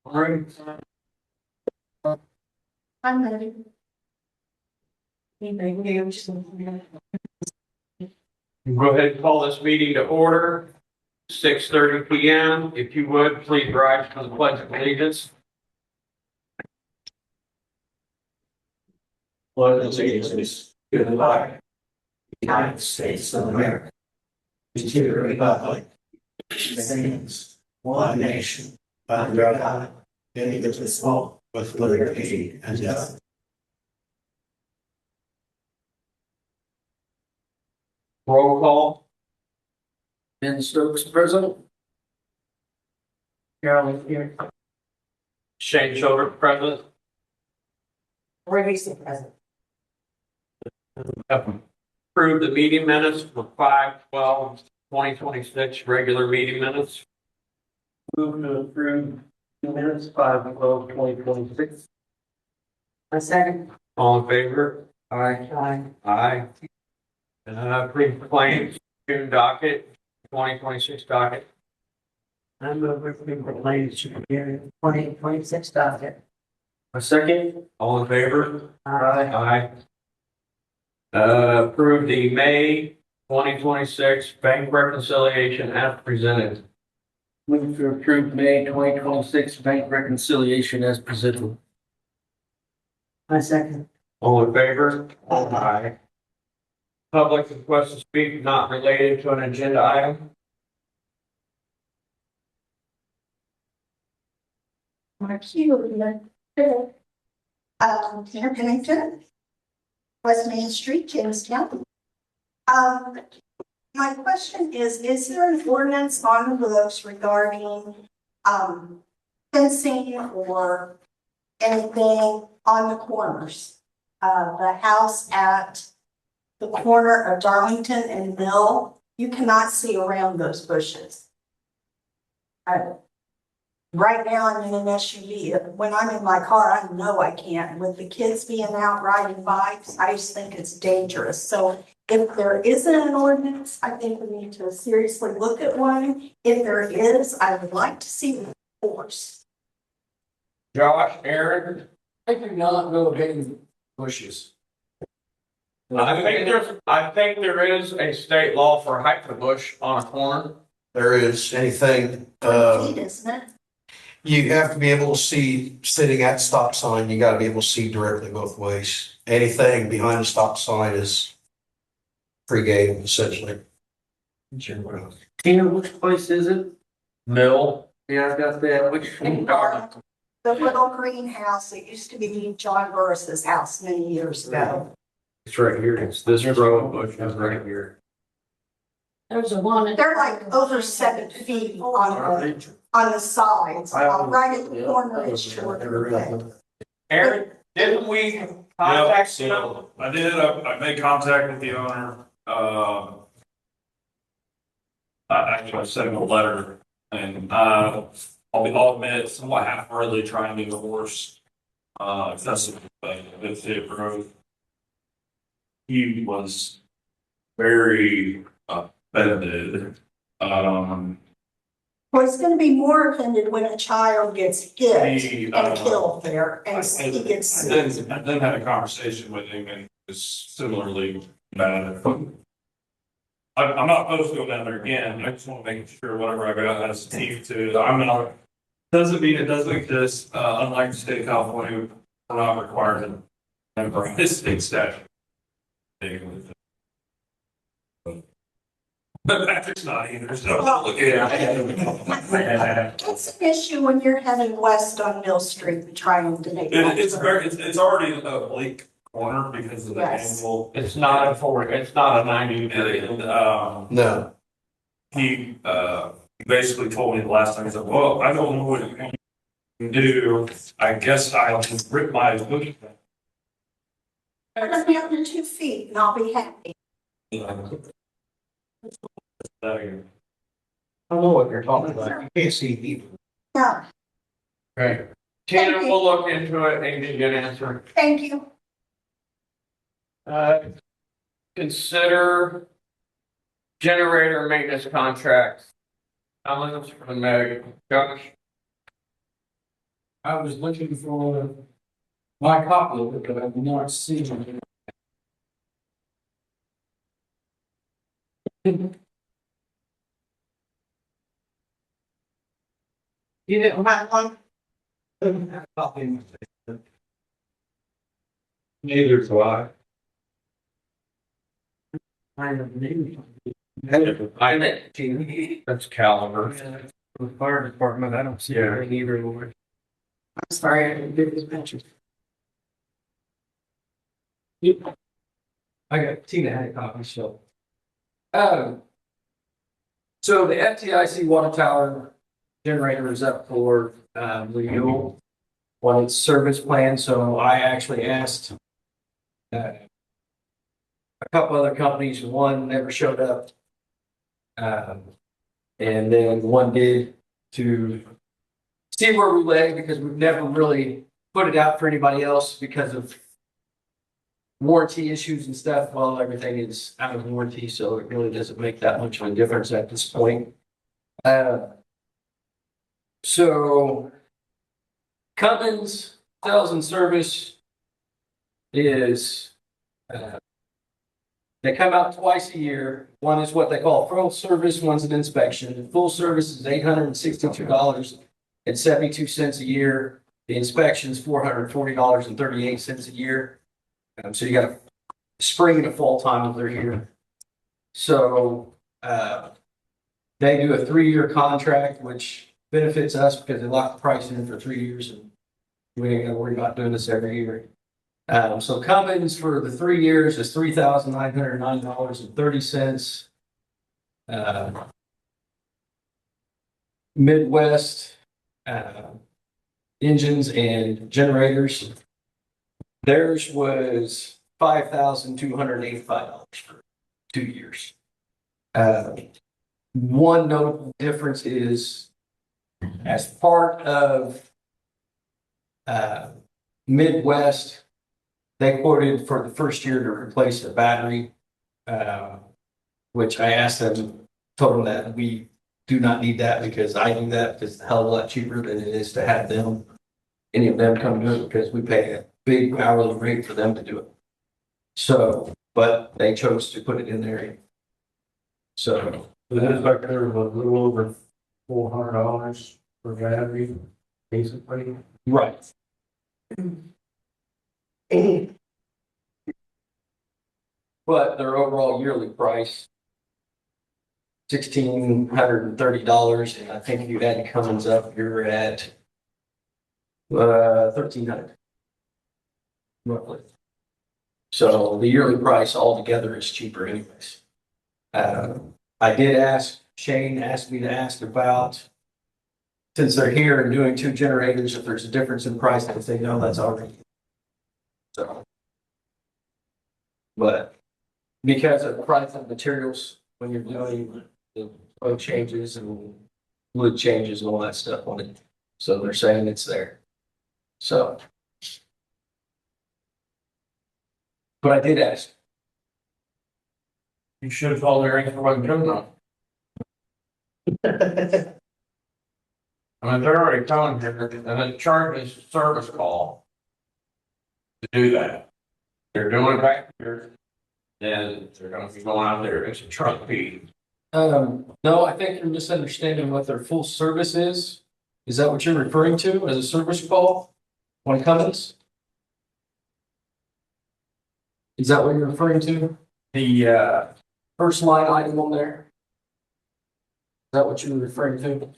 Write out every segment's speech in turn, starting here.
All right. I'm ready. Go ahead and call this meeting to order. 6:30 p.m. If you would, please rise for the pledge of allegiance. Pledge allegiance to the flag of the United States of America, and to the republic which stands one nation under God, indivisible, with liberty and justice. Roll call. Ben Stokes present. Carolyn here. Shane Schulter present. Roy Mason present. Approve the meeting minutes for 5/12/2026 regular meeting minutes. Move to approve the minutes 5/12/2026. A second. All in favor? Aye. Aye. Approve claims, June docket, 2026 docket. I move to approve the claims to be 2026 docket. a second. All in favor? Aye. Aye. Approve the May 2026 bank reconciliation as presented. Move to approve May 2026 bank reconciliation as presented. A second. All in favor? Aye. Public request to speak not related to an agenda item. Mark Hugh, Tanner Pennington, West Main Street, Jamestown. My question is there an ordinance on the books regarding, fencing or anything on the corners? The house at the corner of Darlington and Mill, you cannot see around those bushes. Right now, I'm in an SUV. When I'm in my car, I know I can't. With the kids being out riding bikes, I just think it's dangerous. So if there isn't an ordinance, I think we need to seriously look at one. If there is, I would like to see it enforced. Josh, Aaron? I do not know of any bushes. I think there is a state law for height of bush on a corner. There is anything, Feet, isn't it? you have to be able to see sitting at stop sign, you gotta be able to see directly both ways. Anything behind the stop sign is free game essentially. Tina, which place is it? Mill. Yeah, I got that. Which? The little greenhouse that used to be John Burris's house many years ago. It's right here. It's this row of bushes right here. There's a one. They're like over 7 feet on the sides, right at the corner is short. Aaron, didn't we contact them? I did, I made contact with the owner, I sent him a letter, and, I'll admit, somewhat half-heartedly trying to divorce, excessive, with the growth. He was very offended, Well, it's gonna be more offended when a child gets hit he, and killed there and he gets I sick. then had a conversation with him and was similarly mad. I'm not opposed to go down there again. I just want to make sure whatever I got has teeth to it. I'm not, doesn't mean it doesn't exist. Unlike the state of California, we're not required to member this state statute. But Patrick's not either, so look at it. It's an issue when you're heading west on Mill Street and trying to make. It's already a bleak corner because of the Yes. angle. It's not a 40, it's not a 90 degree. And, No. he basically told me the last time, he said, well, I don't know what you can do. I guess I'll just rip my bush. Put them down to 2 feet and I'll be happy. I don't know what you're talking about. You can't see people. Yeah, Right. Tina will look into it and give you an answer. thank you. Consider generator maintenance contracts. Comments from Meg. Josh? I was looking for my copy of it, but I've not seen it. You didn't have one? Neither do I. That's caliber. For the fire department, I don't see anything either, Lord. I'm sorry, I didn't get this picture. I got Tina had a copy, so. So the FTIC water tower generator is up for renewal on its service plan, so I actually asked a couple other companies, one never showed up. And then one did, to see where we lay, because we've never really put it out for anybody else because of warranty issues and stuff. Well, everything is out of warranty, so it really doesn't make that much of a difference at this point. So Cummins sales and service is, they come out twice a year. One is what they call full service, one's an inspection. Full service is $862.72 a year. The inspection is $440.38 a year. So you got a spring and a fall time of their year. So they do a 3-year contract, which benefits us because they lock the price in for 3 years, and we ain't gotta worry about doing this every year. So Cummins for the 3 years is $3,909.30. Midwest engines and generators, theirs was $5,285 for 2 years. One notable difference is, as part of Midwest, they quoted for the first year to replace the battery, which I asked them, told them that we do not need that, because I do that because it's a hell of a lot cheaper than it is to have them, any of them come do it, because we pay a big hourly rate for them to do it. So, but they chose to put it in there. So, This back there was a little over $400 for battery, basically. right. But their overall yearly price, $1,630, and I think if you add Cummins up, you're at $1,300 roughly. So the yearly price altogether is cheaper anyways. I did ask, Shane asked me to ask about, since they're here and doing 2 generators, if there's a difference in price, and if they know, that's already. So. But because of the price of materials, when you're doing the oil changes and wood changes and all that stuff on it, so they're saying it's there. So. But I did ask. You should have called their answer wasn't good enough. I mean, they're already telling you, and then charges a service call to do that. They're doing it back here, and they're gonna be going out there, it's a truck feed. No, I think you're misunderstanding what their full service is. Is that what you're referring to as a service call when it comes? Is that what you're referring to? The first line item on there? Is that what you're referring to?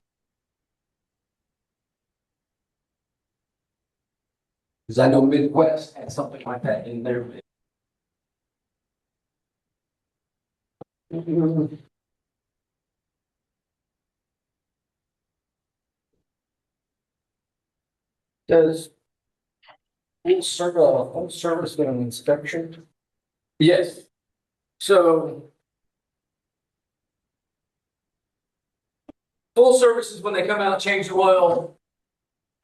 Because I know Midwest had something like that in their. Does full service get an inspection? Yes. So full service is when they come out, change the oil,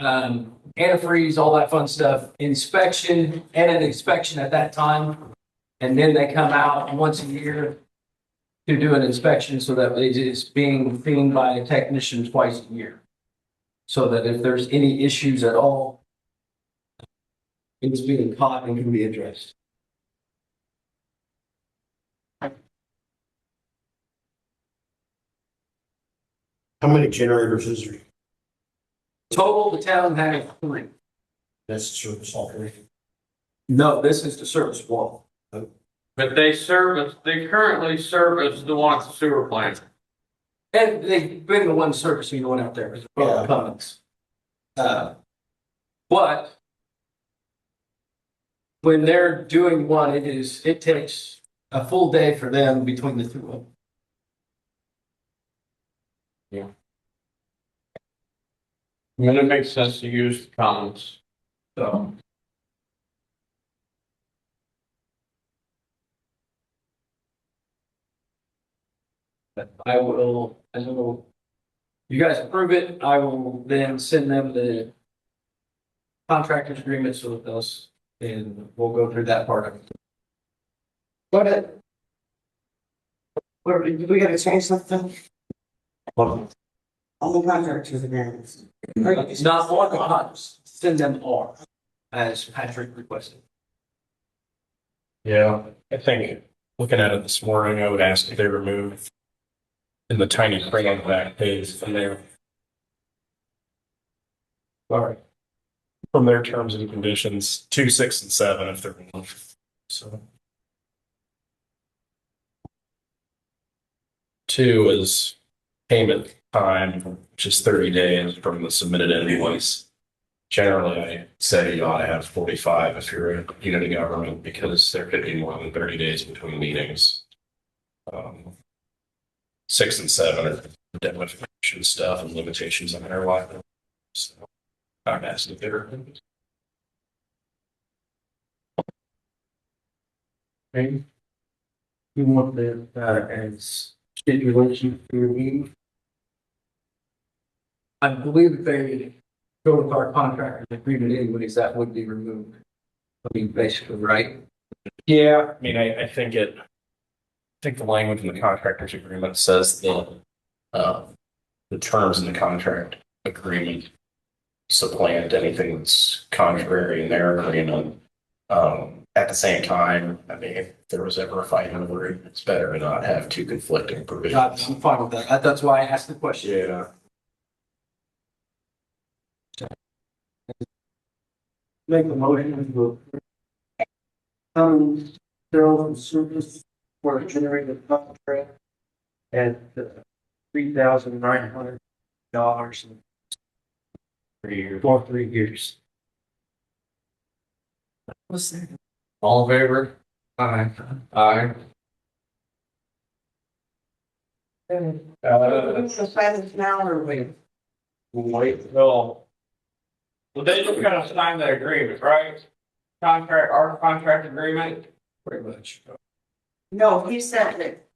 antifreeze, all that fun stuff. Inspection and an inspection at that time, and then they come out once a year to do an inspection, so that it is being cleaned by a technician twice a year. so that if there's any issues at all, it's being caught and can be addressed. How many generators is there? Total, the town has 3. That's service all. No, this is the service wall. But they currently service the one at the sewer plant. And they've been the one servicing the one out there, as well as Cummins. But when they're doing one, it takes a full day for them between the two of them. I mean, it makes sense to use the commons, so. I will, you guys approve it, I will then send them the contractor's agreements with us, and we'll go through that part of it. What, do we gotta change something on the contractors agreements? It's not all, I'll send them all, as Patrick requested. Yeah, I think looking at it this morning, I would ask if they remove in the tiny print on the back page from there. Sorry. From their terms and conditions, 2, 6, and 7 if they're one. So 2 is payment time, which is 30 days from the submitted invoice. Generally, I say you ought to have 45 if you're a unit of government because there could be more than 30 days between meetings. 6 and 7 are definition stuff and limitations on their life. So I'm asking bigger. You want the, as stipulation for your meeting? I believe if they go with our contractor's agreement anyways, that would be removed. I mean, basically, right? Yeah, I mean, I think the language in the contractor's agreement says the terms in the contract agreement supplant anything that's contrary in their agreement. At the same time, I mean, if there was ever a fight over it, it's better to not have 2 conflicting I'm provisions. fine with that. That's why I asked the question. Yeah. Make a motion to sales and service for a generated contract at $3,900 for 3 years. All in favor? Aye. Aye. Who's the seventh now or we? Wait till. Well, they just gotta sign the agreement, right? Our contract agreement, Pretty much. No, he said that.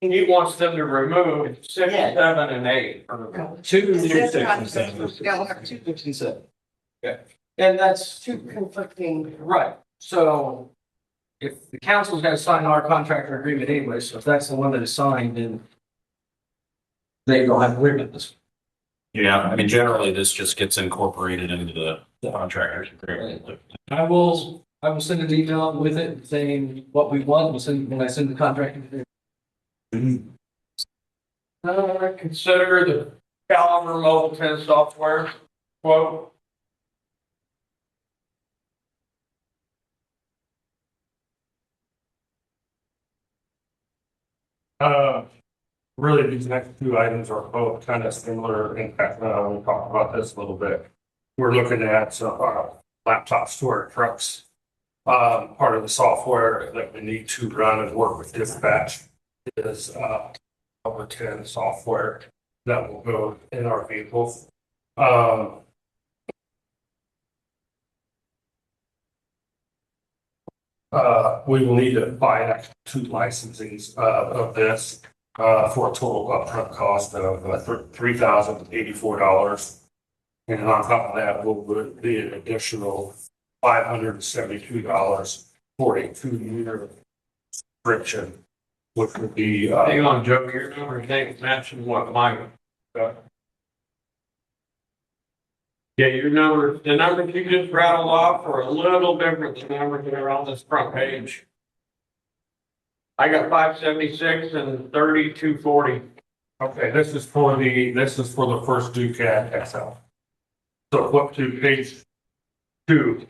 he wants them to remove 6, 7, and 8. 2, This 6, and contract 7. was still have 2 6 and 7. Okay. And that's conflicting. right. So if the council's got to sign our contractor agreement anyway, so if that's the one that is signed, then they don't have to worry about this. Yeah, I mean, generally, this just gets incorporated into the contractor's agreement. I will send an email with it saying what we want. When I send the contract. Consider the Caliber Mobile 10 software quote. Really, these next 2 items are both kind of similar. In fact, we'll talk about this a little bit. We're looking at laptops to our trucks. Part of the software that we need to run and work with dispatch is over 10 software that will go in our vehicles. We will need to buy an extra 2 licensings of this for a total upfront cost of $3,084. And on top of that will be an additional $572 for a 2-year subscription, which would be Hang on, Joe, your numbers ain't matching what mine got. Yeah, your numbers, the numbers you just rattled off are a little different than the numbers that are on this front page. I got 576 and 3240. Okay, this is for the first Ducat XL. So flip to page 2.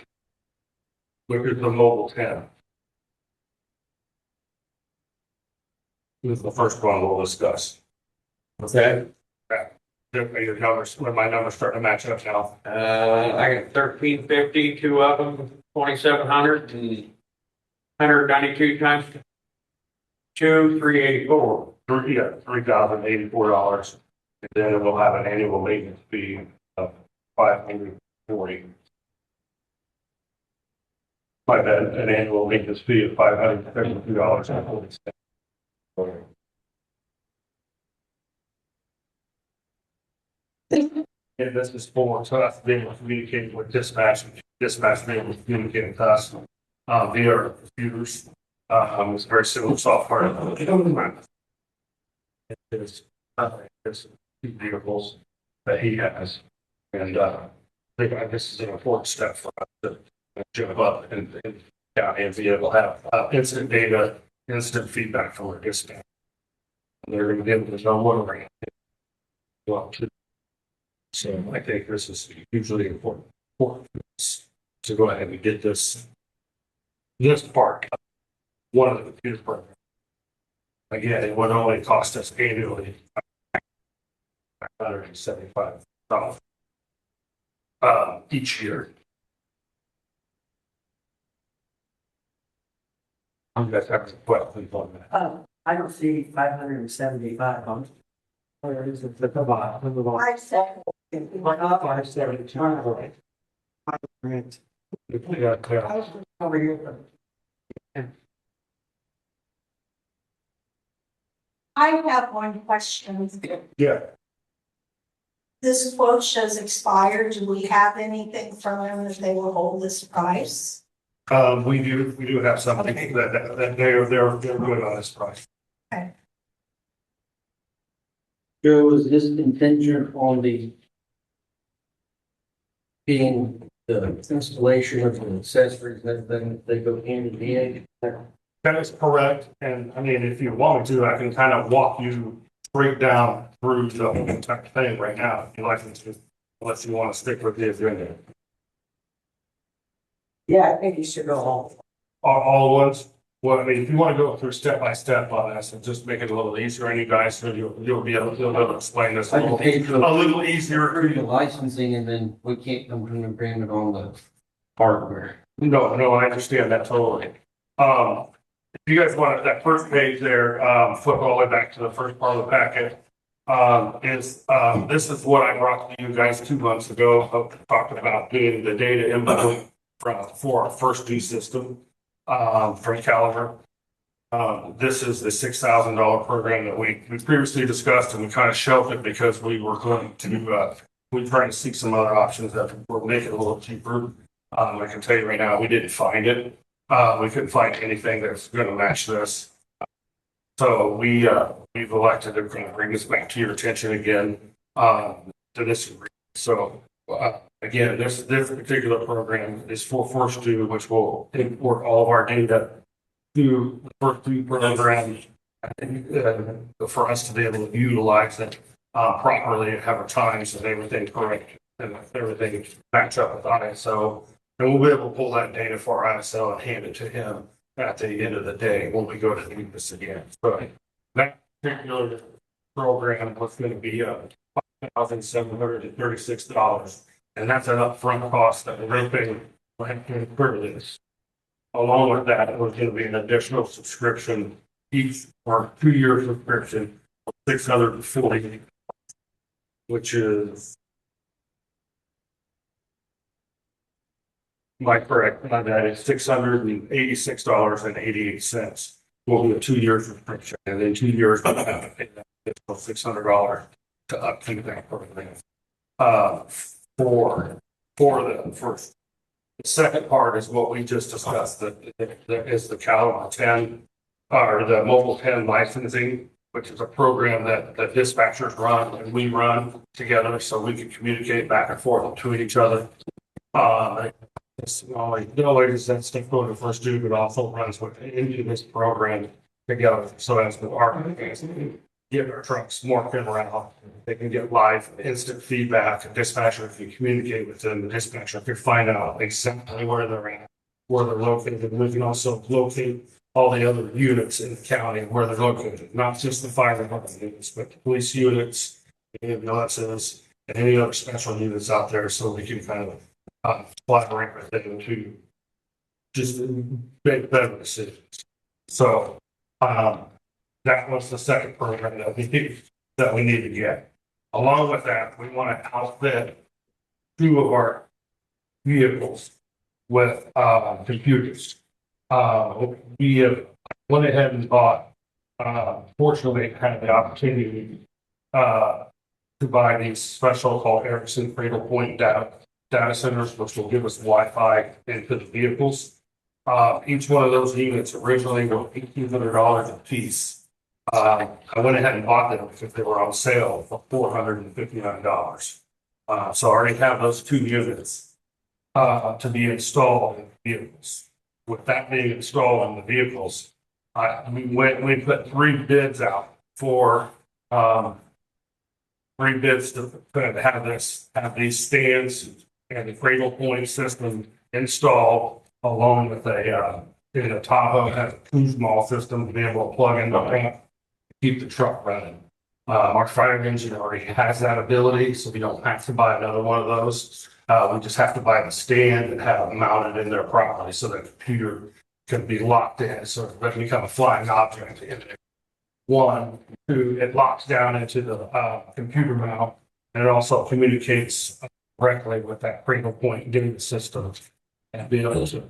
Look at the mobile 10. This is the first one we'll discuss. Okay. Your numbers, when my numbers start to match up now. I got 1350, two of them, 2700 and 192 times 2, 384. $3,084. And then it will have an annual maintenance fee of $540. My bad, an annual maintenance fee of $532.40. And this is for us being able to communicate with dispatch being able to communicate with us via our computers. It's very similar software. It's two vehicles that he has. And I think this is an important step for us to jump up and be able to have instant data, instant feedback from our dispatch. And they're going to be able to know what we're going. So I think this is hugely important for us to go ahead and get this part, one of the computer programs. Again, it would only cost us annually $175 each year. I'm gonna have to put on that. I don't see 575 on. Where is it at the bottom? 570. Why not 572? Right. Yeah, clear. Over here. I have one question. Yeah. This quote shows expired. Do we have anything from them that they will hold this price? We do have something that they're good on this price. Joe, is this contingent on the being the installation of the accessories and everything, they go hand in hand? That is correct, and I mean, if you want me to, I can kind of walk you straight down through the whole entire thing right now, if you like me to, unless you want to stick with the agenda. Yeah, I think you should go home. All ones, well, I mean, if you want to go through step by step on this and just make it a little easier on you guys, so you'll be able to explain this I can pay for a little easier. through the licensing and then we can't come to an agreement on the hardware. No, I understand that totally. If you guys want that first page there, flip all the way back to the first part of the packet. This is what I brought to you guys 2 months ago, talking about doing the data input for our first due system, from Caliber. This is the $6,000 program that we previously discussed, and we kind of shelved it because we were going to, we tried to seek some other options that would make it a little cheaper. I can tell you right now, we didn't find it. We couldn't find anything that's going to match this. So we've elected to bring this back to your attention again, to this agreement. So, again, this particular program is for First Due, which will import all of our data to the First Due program, for us to be able to utilize it properly and have our times and everything correct and everything match up with ISO. And we'll be able to pull that data for ISO and hand it to him at the end of the day when we go to do this again. So that particular program was going to be $5,736. And that's an upfront cost that we're paying for this. Along with that, it was going to be an additional subscription each or 2-year subscription of $640, which is, am I correct? That is $686.88. Will be a 2-year subscription, and then 2 years we'll have to pay that additional $600 to upkeep that program. For the first. The second part is what we just discussed, that is the Caliber 10 or the Mobile 10 licensing. which is a program that dispatchers run and we run together so we can communicate back and forth between each other. It's always that stuff going to first do, but also runs into this program together. So as the RPs get our trucks more fit around, they can get live instant feedback. A dispatcher can communicate with them. The dispatcher can find out exactly where they're at, where they're located. And we can also locate all the other units in the county where they're located, not just the fire department units, but the police units, ambulances, and any other special units out there, so we can kind of collaborate with them to just make better decisions. So that was the second program that we need to get. Along with that, we want to outfit 2 of our vehicles with computers. We have went ahead and bought, fortunately, had the opportunity to buy these special called Ericsson Cradle Point data centers, which will give us Wi-Fi into the vehicles. Each one of those units originally were $1,800 a piece. I went ahead and bought them because they were on sale for $459. So I already have those 2 units to be installed in the vehicles. With that being installed in the vehicles, we put 3 bids out for 3 bids to have these stands and the Cradle Point system installed, along with in a Tahoe has a Kuzma system to be able to plug in the ramp, keep the truck running. Our fire engine already has that ability, so we don't have to buy another one of those. We just have to buy the stand and have it mounted in there properly so the computer can be locked in, so it doesn't become a flying object in there. 1, 2, it locks down into the computer mount, and it also communicates directly with that Cradle Point data system and be able to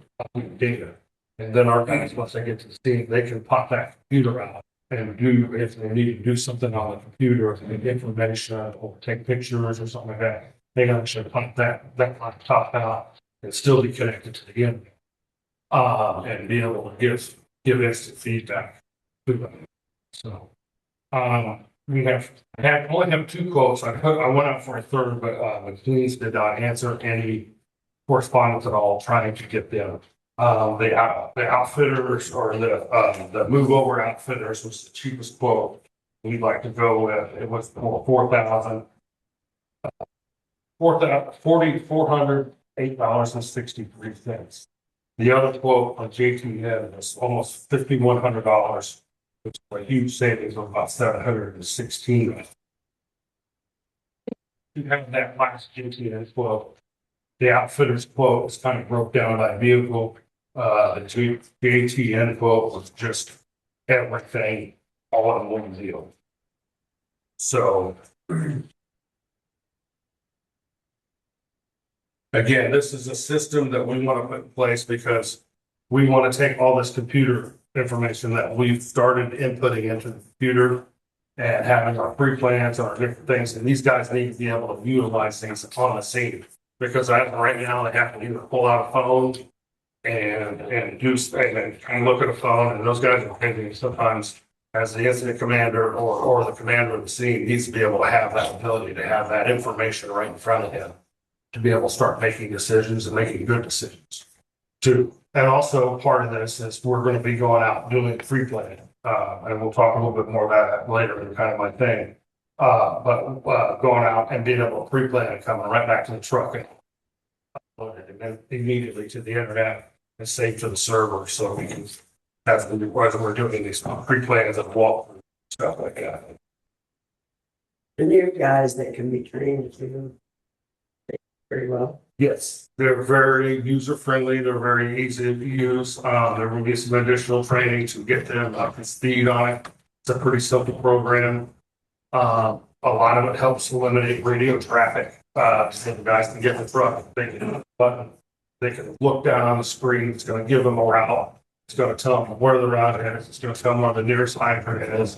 data. And then our guys, once they get to the scene, they can pop that computer out and do, if they need to do something on the computer, if they get information or take pictures or something like that, they can actually pop that laptop out and still be connected to the internet. And be able to give instant feedback to them. So, we only have 2 quotes. I went out for a third, but the police did not answer any correspondence at all trying to get them. The outfitters or the move over outfitters was the cheapest quote we'd like to go with. It was $4,408.63. The other quote on JTN was almost $5,100, which is a huge savings of about $716. You have that last JTN quote. The outfitter's quote was kind of broke down by vehicle. The JTN quote was just everything all in one deal. So again, this is a system that we want to put in place because we want to take all this computer information that we've started inputting into the computer and having our pre-plans and our different things. And these guys need to be able to utilize things on the scene, because right now they have to either pull out a phone and look at a phone, and those guys are busy. Sometimes as the incident commander or the commander of the scene needs to be able to have that ability to have that information right in front of him to be able to start making decisions and making good decisions too. And also part of this is we're going to be going out and doing pre-planning. And we'll talk a little bit more about that later in kind of my thing. But going out and being able to pre-plan and coming right back to the truck and upload it, and then immediately to the internet and save to the server, so we can, that's the reason we're doing these pre-plans and walk stuff like that. The new guys that can be trained to do pretty well. Yes, they're very user friendly. They're very easy to use. There will be some additional training to get them up to speed on it. It's a pretty simple program. A lot of it helps eliminate radio traffic. So the guys can get in the truck, they can hit the button, they can look down on the screen. It's going to give them a route. It's going to tell them where the route is. It's going to tell them where the nearest hydrant is.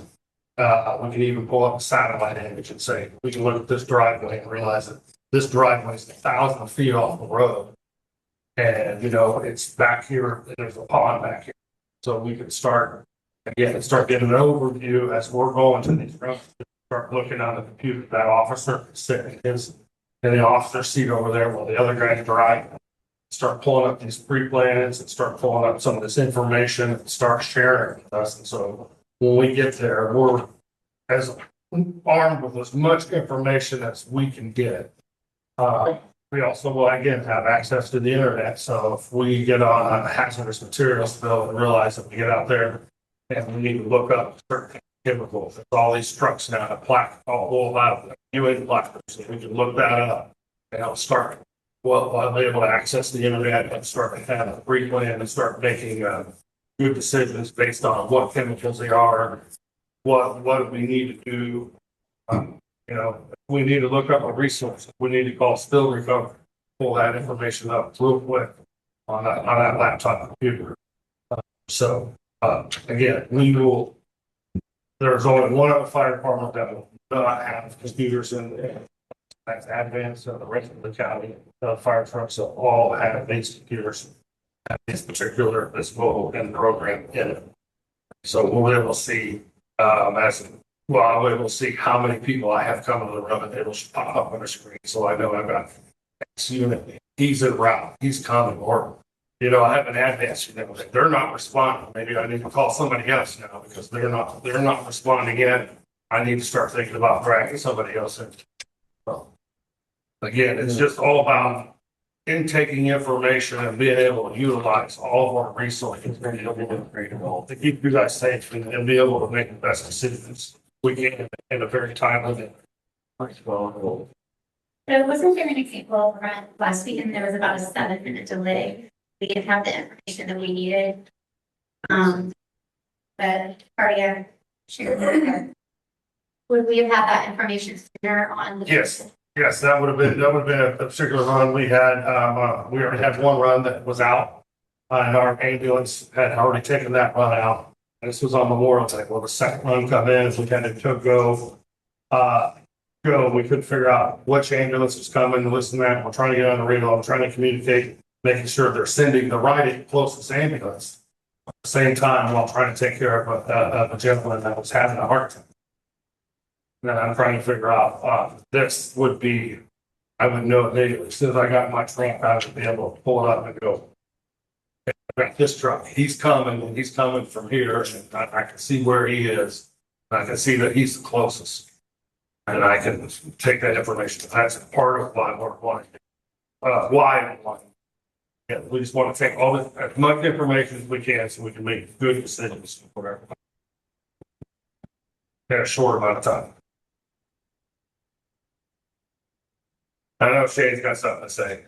We can even pull up a satellite image and say, we can look at this driveway and realize that this driveway is 1,000 feet off the road. And, it's back here, and there's a pond back here. So we can start Again, and start getting an overview as we're going to these rooms, start looking on the computer, that officer sitting in the officer seat over there while the other guy's driving. Start pulling up these pre-plans and start pulling up some of this information and start sharing it with us. And so when we get there, we're as armed with as much information as we can get. We also will again have access to the internet. So if we get on a hazardous material spill and realize that we get out there and we need to look up certain chemicals, there's all these trucks now, a plaque, all whole out, UA plaques, so we can look that up and help start. Well, I'll be able to access the internet and start to have a pre-plan and start making good decisions based on what chemicals they are, what we need to do. We need to look up a resource. We need to call spill recovery, pull that information up real quick on that laptop computer. Again, there's only one other fire department that will not have computers in that's advanced, the rest of the county, the fire trucks will all have these computers at this particular, this mobile in program in it. So we'll be able to see, I'll be able to see how many people I have coming to the room, and it'll pop up on the screen. So I know I've got X unit, he's en route, he's coming, or, I have an advance unit, they're not responding. Maybe I need to call somebody else now because they're not responding yet. I need to start thinking about dragging somebody else in. Well, again, it's just all about intaking information and being able to utilize all of our resources to keep you guys safe and be able to make the best decisions we can in a very timely manner. So wasn't there an example run last week and there was about a 7-minute delay? We didn't have the information that we needed. But cardiac, would we have had that information sooner on the? Yes, that would have been a particular run we had. We already had one run that was out, and our ambulance had already taken that run out. And this was on Memorial Day. Well, the second run come in, we kind of took go. We couldn't figure out which ambulance was coming, this and that. We're trying to get on the radio. I'm trying to communicate, making sure they're sending the right closest ambulance at the same time while trying to take care of a gentleman that was having a heart attack. And I'm trying to figure out, this would be, I would know immediately. As soon as I got my truck, I would be able to pull it up and go, I got this truck, he's coming from here, and I can see where he is. I can see that he's the closest. And I can take that information. That's part of why we're wanting. Why? Yeah, we just want to take as much information as we can so we can make good decisions for everybody. In a short amount of time. I know Shane's got something to say.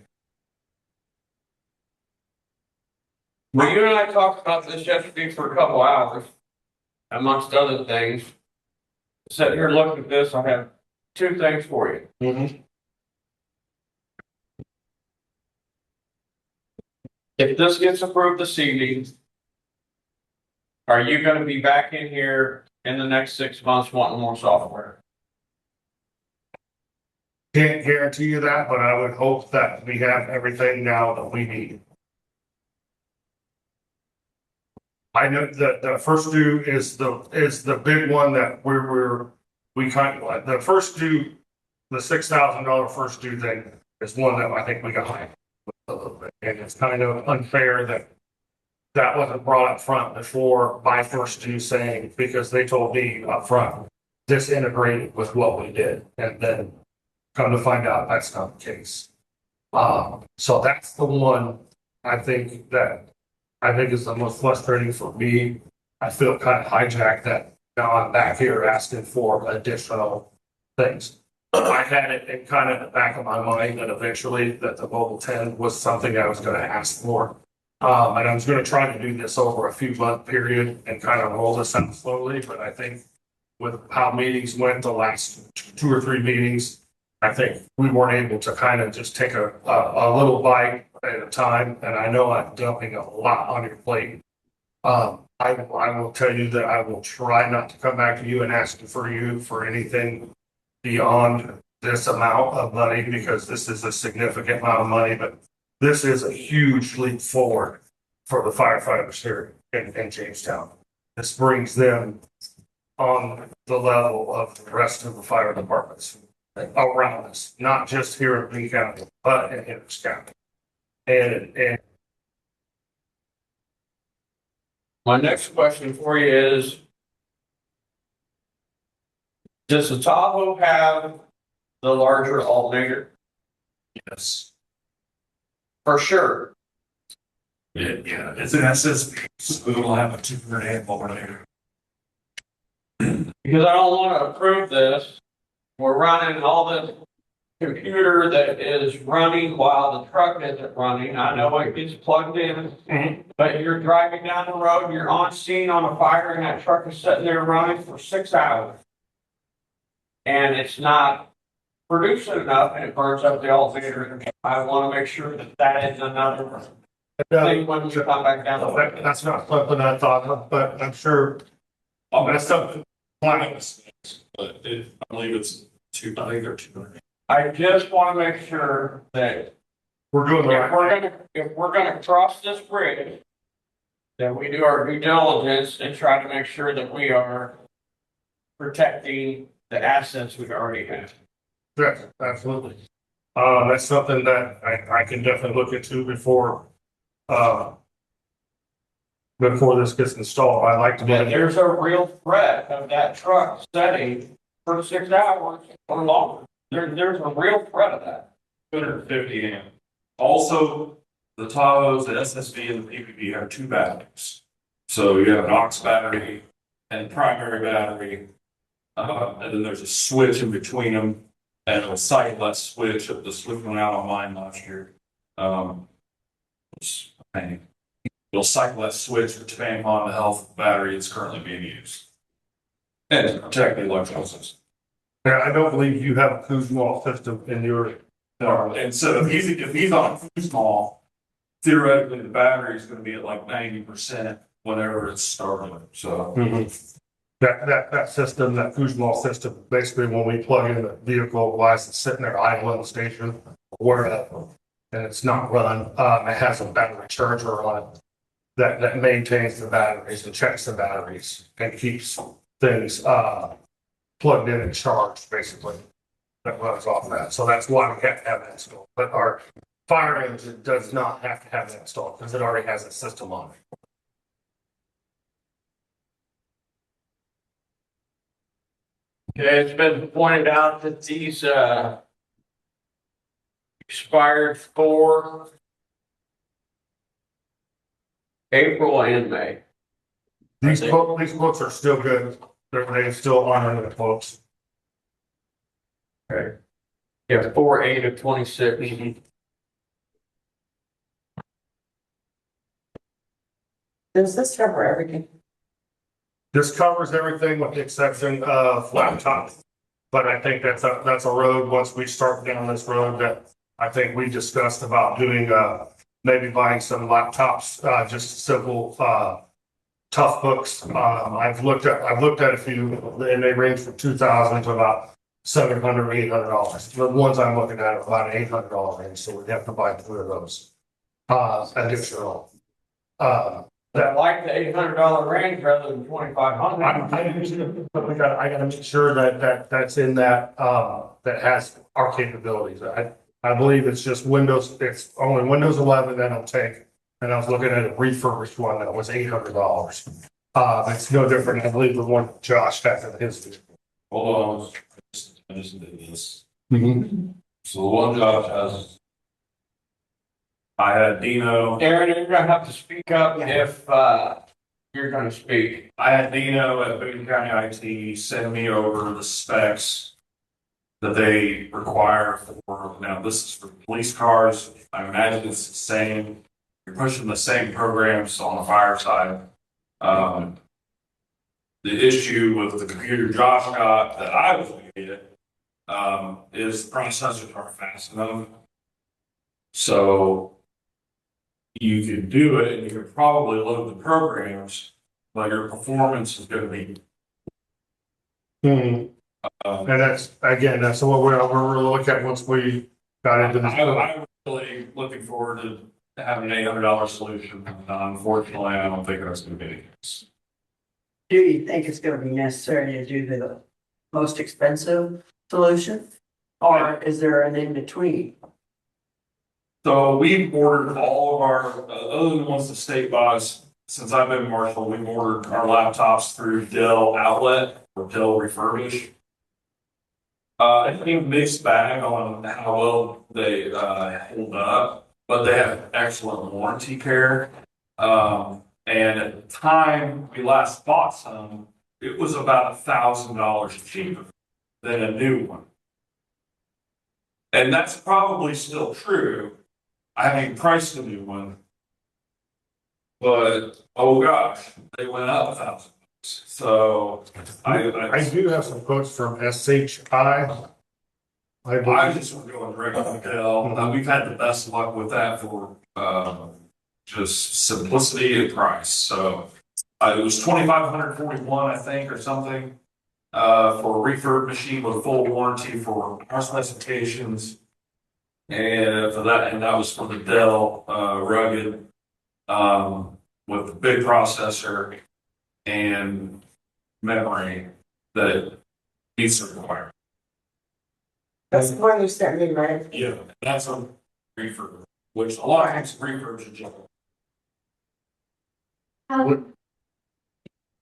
Well, you and I talked about this yesterday for a couple hours, amongst other things. Sitting here looking at this, I have two things for you. Mm-hmm. If this gets approved this evening, are you gonna be back in here in the next 6 months wanting more software? Can't guarantee you that, but I would hope that we have everything now that we need. I know that the first due is the big one that we kind of, the first due, the $6,000 first due thing is one that I think we got high a little bit. And it's kind of unfair that wasn't brought up front before my first due saying, because they told me up front, this integrated with what we did. And then come to find out that's not the case. So that's the one I think is the most frustrating for me. I feel kind of hijacked that now I'm back here asking for additional things. I had it in kind of the back of my mind that eventually that the Mobile 10 was something I was going to ask for. And I was going to try to do this over a few month period and kind of roll this out slowly. But I think with how meetings went, the last 2 or 3 meetings, I think we weren't able to kind of just take a little bite at a time. And I know I'm dumping a lot on your plate. I will tell you that I will try not to come back to you and ask for anything beyond this amount of money, because this is a significant amount of money, but this is a huge leap forward for the firefighters here in Jamestown. this brings them on the level of the rest of the fire departments around us, not just here in Lee County, but in Henry County. And My next question for you is, does the Tahoe have the larger alternator? yes, For sure. yeah, it's an SSP, so it'll have a 200 amp alternator. Because I don't want to approve this. We're running all this computer that is running while the truck isn't running. I know it gets plugged in, but you're driving down the road, and you're on scene on a fire, and that truck is sitting there running for 6 hours. And it's not producing enough, and it burns up the alternator. I want to make sure that that is another thing when we come back down the way. That's not something I thought of, but I'm sure. Oh, that's something. But I believe it's I think they're 200. I just want to make sure that We're doing the right thing. if we're gonna cross this bridge, that we do our due diligence and try to make sure that we are protecting the assets we already have. Yes, absolutely. That's something that I can definitely look into before this gets installed. I like to That get there's a real threat of that truck setting for 6 hours or longer. There's a real threat of that. 250 amp. Also, the Tahoes, the SSV, and the PPV have 2 batteries. So you have an aux battery and primary battery, and then there's a switch in between them, and a sightless switch. The switch went out on mine last year. It's a pain. It'll sightless switch depending on the health of the battery that's currently being used, and to protect the electrical system. Yeah, I don't believe you have a Kuzma system in your. And so if he's on small, theoretically the battery is going to be at like 90% whenever it's starting. So That system, that Kuzma system, basically when we plug in the vehicle, while it's sitting there idle in the station, wherever, and it's not run, it has a battery charger on it that maintains the batteries and checks the batteries and keeps things, plugged in and charged, basically. That runs off that. So that's why we have to have that installed. But our fire engine does not have to have that installed because it already has a system on it. Okay, it's been pointed out that these expired for April and May. These books are still good. They're still honoring the books. Okay. Yeah, 4/8 of 26. Does this cover everything? This covers everything with the exception of laptops. But I think that's a road, once we start down this road, that I think we discussed about doing, maybe buying some laptops, just simple, tough books. I've looked at a few and they range from 2,000 to about $700, $800. The ones I'm looking at are about $800 range, so we'd have to buy 2 of those. Additional. I like the $800 range rather than $2,500. But I gotta make sure that's in that has our capabilities. I believe it's just Windows, it's only Windows 11 that I'll take. And I was looking at a refurbished one that was $800. It's no different, I believe, the one Josh had in his vehicle. Hold on, I just did this. So the one Josh has. I had Dino. Aaron, you're gonna have to speak up if you're gonna speak. I had Dino at Boone County IT send me over the specs that they require for, now this is for police cars. I imagine it's the same, you're pushing the same programs on the fire side. The issue with the computer Josh got that I was gonna get, is the processors aren't fast enough. So you could do it and you could probably load the programs, but your performance is gonna be. And that's, again, that's what we're really looking at once we got into this. I'm really looking forward to having an $800 solution. Unfortunately, I don't think that's gonna be the case. Do you think it's gonna be necessary to do the most expensive solution? Or is there an in-between? So we've ordered all of our, other than the ones the state buys, since I've been Marshall, we've ordered our laptops through Dell Outlet or Dell Refurbish. I think mixed bag on how well they hold up, but they have excellent warranty care. And at the time we last bought some, it was about $1,000 cheaper than a new one. And that's probably still true. I haven't priced a new one. But, oh gosh, they went up $1,000. So I do have some quotes from SHI. I just want to go with regular Dell. We've had the best luck with that for just simplicity and price. So it was 2,541, I think, or something, for a refurb machine with full warranty for our specifications. And for that, and that was for the Dell rugged with the big processor and memory that meets the requirement. That's the one you sent me, right? Yeah, that's a refurb, which a lot of times refurbs are just.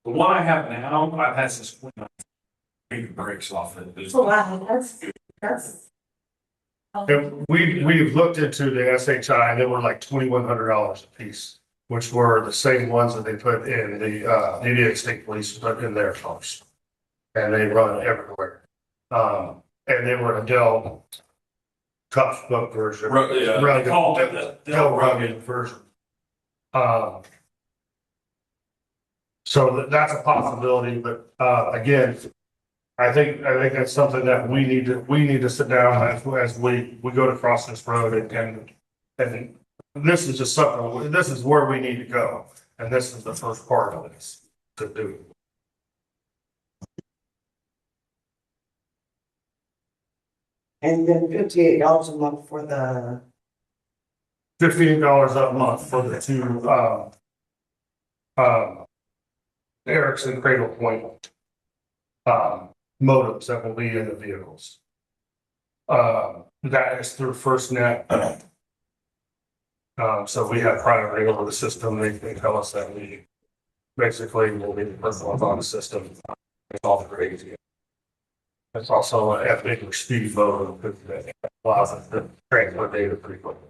The one I have now, I've had since 2019, breaks off it. It's- Oh, wow, that's. And we've looked into the SHI, they were like $2,100 a piece, which were the same ones that they put in the Indiana State Police put in their cars. And they run everywhere. And they were a Dell Tough Book version. Yeah, Rugged- they call it the Dell rugged version. So that's a possibility, but again, I think that's something that we need to sit down as we go to cross this road and this is just something, this is where we need to go. And this is the first part of this to do. And then $58 a month for the, $15 a month for the two Ericsson Cradle Point modems that will be in the vehicles. That is through FirstNet. So we have priority over the system. They tell us that we basically will be the first ones on the system. It's all crazy. It's also a bigger speed modem because that allows us to transfer data pretty quickly.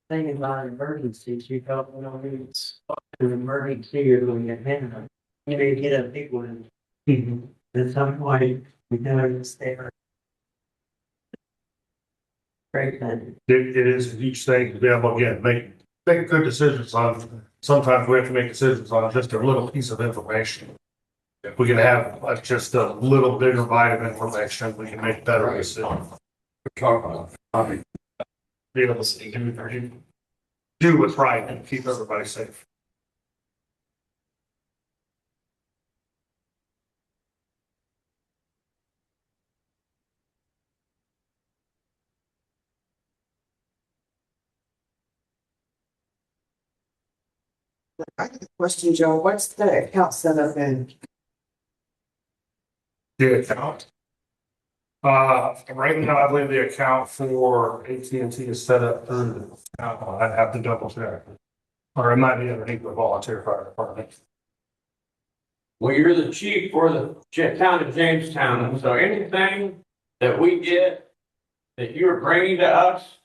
thing about emergencies, you don't know it's an emergency you're going to have. You may get a big one. At some point, you know, it's there. Great then. It is a huge thing to be able to make good decisions on. Sometimes we have to make decisions on just a little piece of information. If we can have just a little bigger bite of information, we can make better decisions. Be able to do what's right and keep everybody safe. I have a question, Joe. What's the account set up in? The account. Right now, I believe the account for AT&T is set up through, I'd have to double check. Or it might be underneath the volunteer fire department. Well, you're the chief for the town of Jamestown, so anything that we get that you're bringing to us,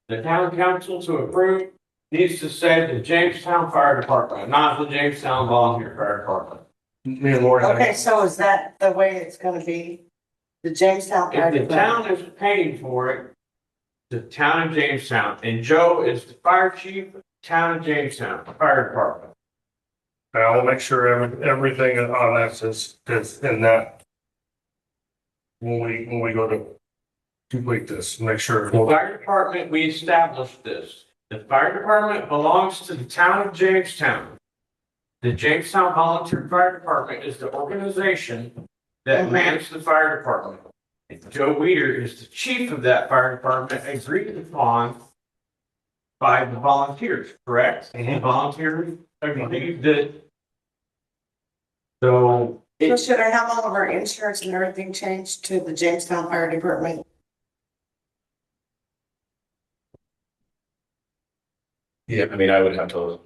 the town council to approve, needs to say the Jamestown Fire Department, not the Jamestown Volunteer Fire Department. Me and Lori. Okay, so is that the way it's gonna be? The Jamestown. Fire If the Department? town is paying for it, the town of Jamestown, and Joe is the fire chief, town of Jamestown, Fire Department. And I will make sure everything on that is in that. When we go to complete this, make sure. The fire department, we established this. The fire department belongs to the town of Jamestown. The Jamestown Volunteer Fire Department is the organization that manages the fire department. Joe Weeder is the chief of that fire department, agreed upon by the volunteers, correct? And the volunteers agreed that. So So should I have all of our insurance and everything changed to the Jamestown Fire Department? Yeah, I mean, I would have to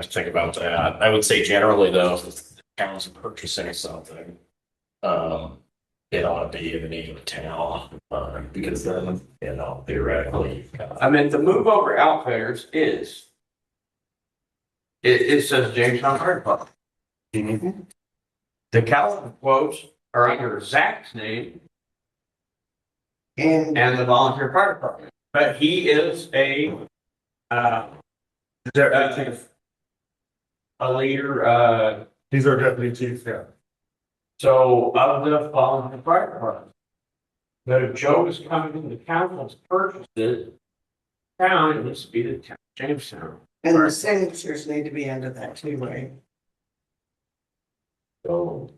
think about that. I would say generally though, if the town's purchasing something, it ought to be in the name of the town, because then, theoretically. I mean, the move over outfitters is. It says Jamestown Fire Department. The California quotes are under Zach's name And and the volunteer fire department, but he is a leader, These are deputy chiefs, yeah. so of the volunteer fire department. But if Joe is coming to the council to purchase it, town, it needs to be the town, of Jamestown. and the signatures need to be under that too, right? So.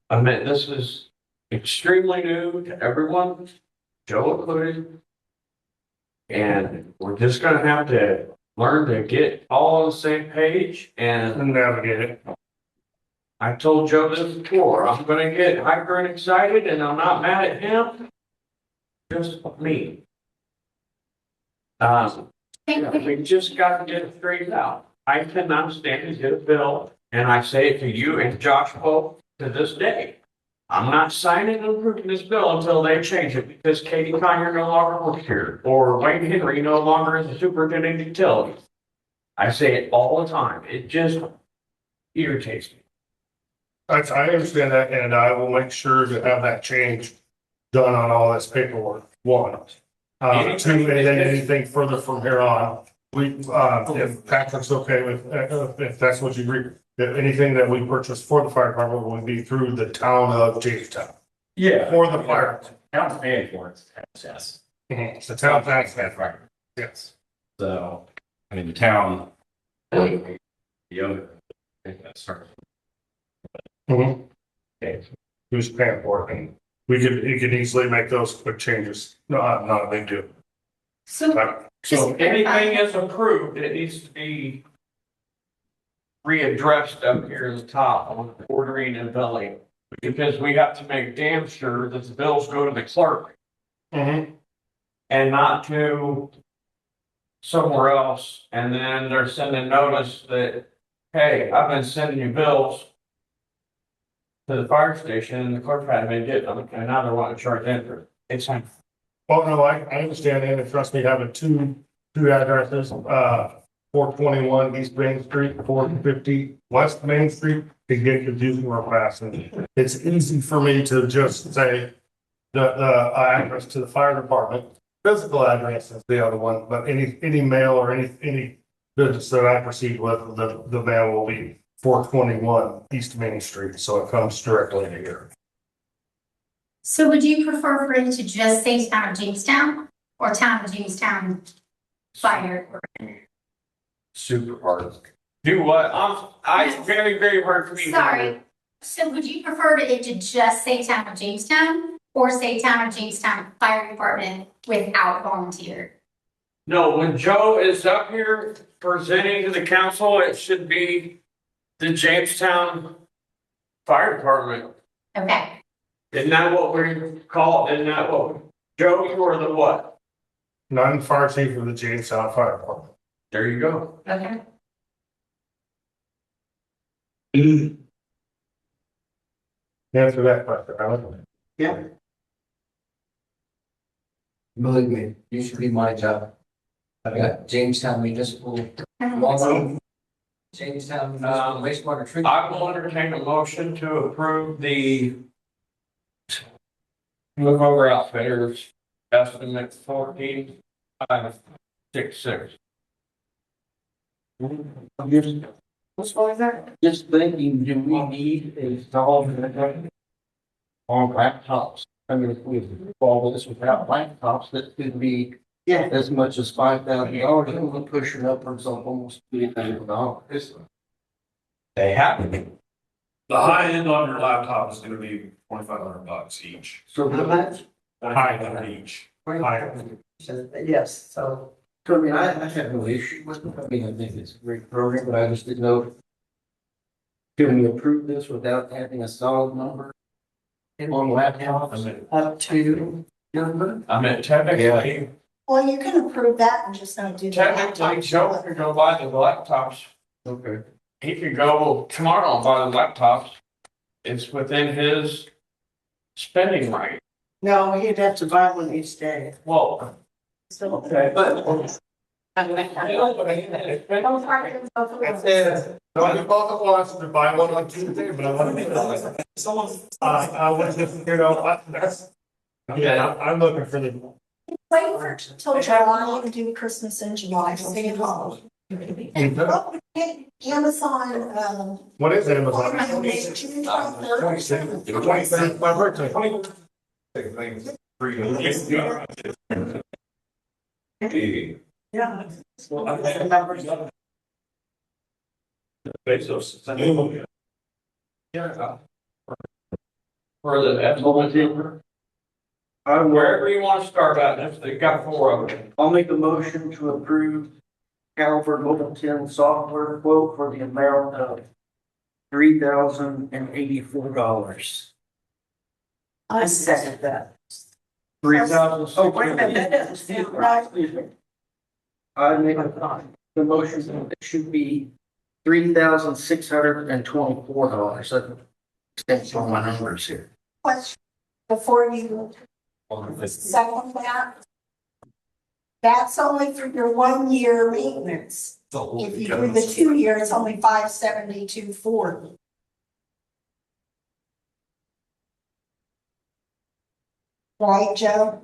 I mean, this is extremely new to everyone, Joe included. And we're just gonna have to learn to get all on the same page, and And navigate it. I told Joe this before, I'm gonna get hyper and excited, and I'm not mad at him. Just me. We just got to get it straightened out. I cannot stand to get a bill, and I say it to you and Josh both to this day. I'm not signing and approving this bill until they change it, because Katie Conyer no longer works here, or Wayne Henry no longer is the superintendent of utilities. I say it all the time. It just irritates me. I understand that, and I will make sure to have that change done on all this paperwork, one. Two, anything further from here on, if Patrick's okay with, if that's what you agree, if anything that we purchase for the fire department will be through the town of Jamestown. Yeah. For the fire. Town's paying for it, yes. It's the town tax. That's right. Yes. So, I mean, the town. The owner. I think that's her. Mm-hmm. Okay. Who's paying for it, and you could easily make those quick changes, not a big deal. So So if anything is approved, it needs to be readdressed up here at the top on ordering and billing. Because we have to make damn sure that the bills go to the clerk Mm-hmm. and not to somewhere else. And then they're sending notice that, hey, I've been sending you bills to the fire station, and the clerk hadn't been getting them, and now they're wanting to charge interest. It's like, Oh, no, I understand, and trust me, having two addresses, 421 East Main Street, 450 West Main Street, can get confusing real fast, and it's easy for me to just say the address to the fire department, physical address is the other one, but any mail or any business that I proceed with, the mail will be 421 East Main Street, so it comes directly to here. So would you prefer for it to just say town of Jamestown or town of Jamestown fire? super hard. Do what? It's very, very hard for me. Sorry. So would you prefer it to just say town of Jamestown or say town of Jamestown Fire Department without volunteer? No, when Joe is up here presenting to the council, it should be the Jamestown Fire Department. Okay. Isn't that what we call, isn't that what, Joe, you are the what? Non-fire chief of the Jamestown Fire Department. There you go. Okay. Answer that question, Alan. Yeah. Believe me, you should be my job. I've got Jamestown Municipal, Jamestown Municipal wastewater treatment. I will entertain a motion to approve the move over outfitters estimate 14,566. What's wrong with that? Just thinking, do we need a install on laptops? I mean, if we follow this without laptops, that could be Yeah. as much as $5,000, and we're pushing upwards of almost $3,000. They have to be. The high end on your laptop is gonna be $2,500 each. So how much? $2,500 each. Yes, so. So I mean, I have no issue with it. I mean, I think it's a great program, but I just didn't know. Can we approve this without having a solid number on laptops? Up to number? I mean, technically, Well, you can approve that and just not do that. technically, Joe could go buy the laptops. Okay. He could go tomorrow and buy the laptops. It's within his spending right. No, he'd have to buy one each day. Well, So. okay, but. That's it. No, you both of us to buy one on Tuesday, but I want to. I was just, that's. Yeah, I'm looking for the. Wait for till July and do Christmas in July, stay at home. Oh, okay, Amazon, What is Amazon? June 23rd. 23rd, my birthday. Yeah. Yeah. For the implementation. Wherever you want to start at, they've got 4 of them. I'll make a motion to approve Caliber Mobile 10 software quote for the amount of $3,084. I second that. $3,000. Oh, wait a minute, that doesn't sound right. Excuse me. I make the motion that it should be $3,624. That extends on my numbers here. Question before you second that. That's only for your 1 year maintenance. If you do the 2 year, it's only $572.40. Right, Joe?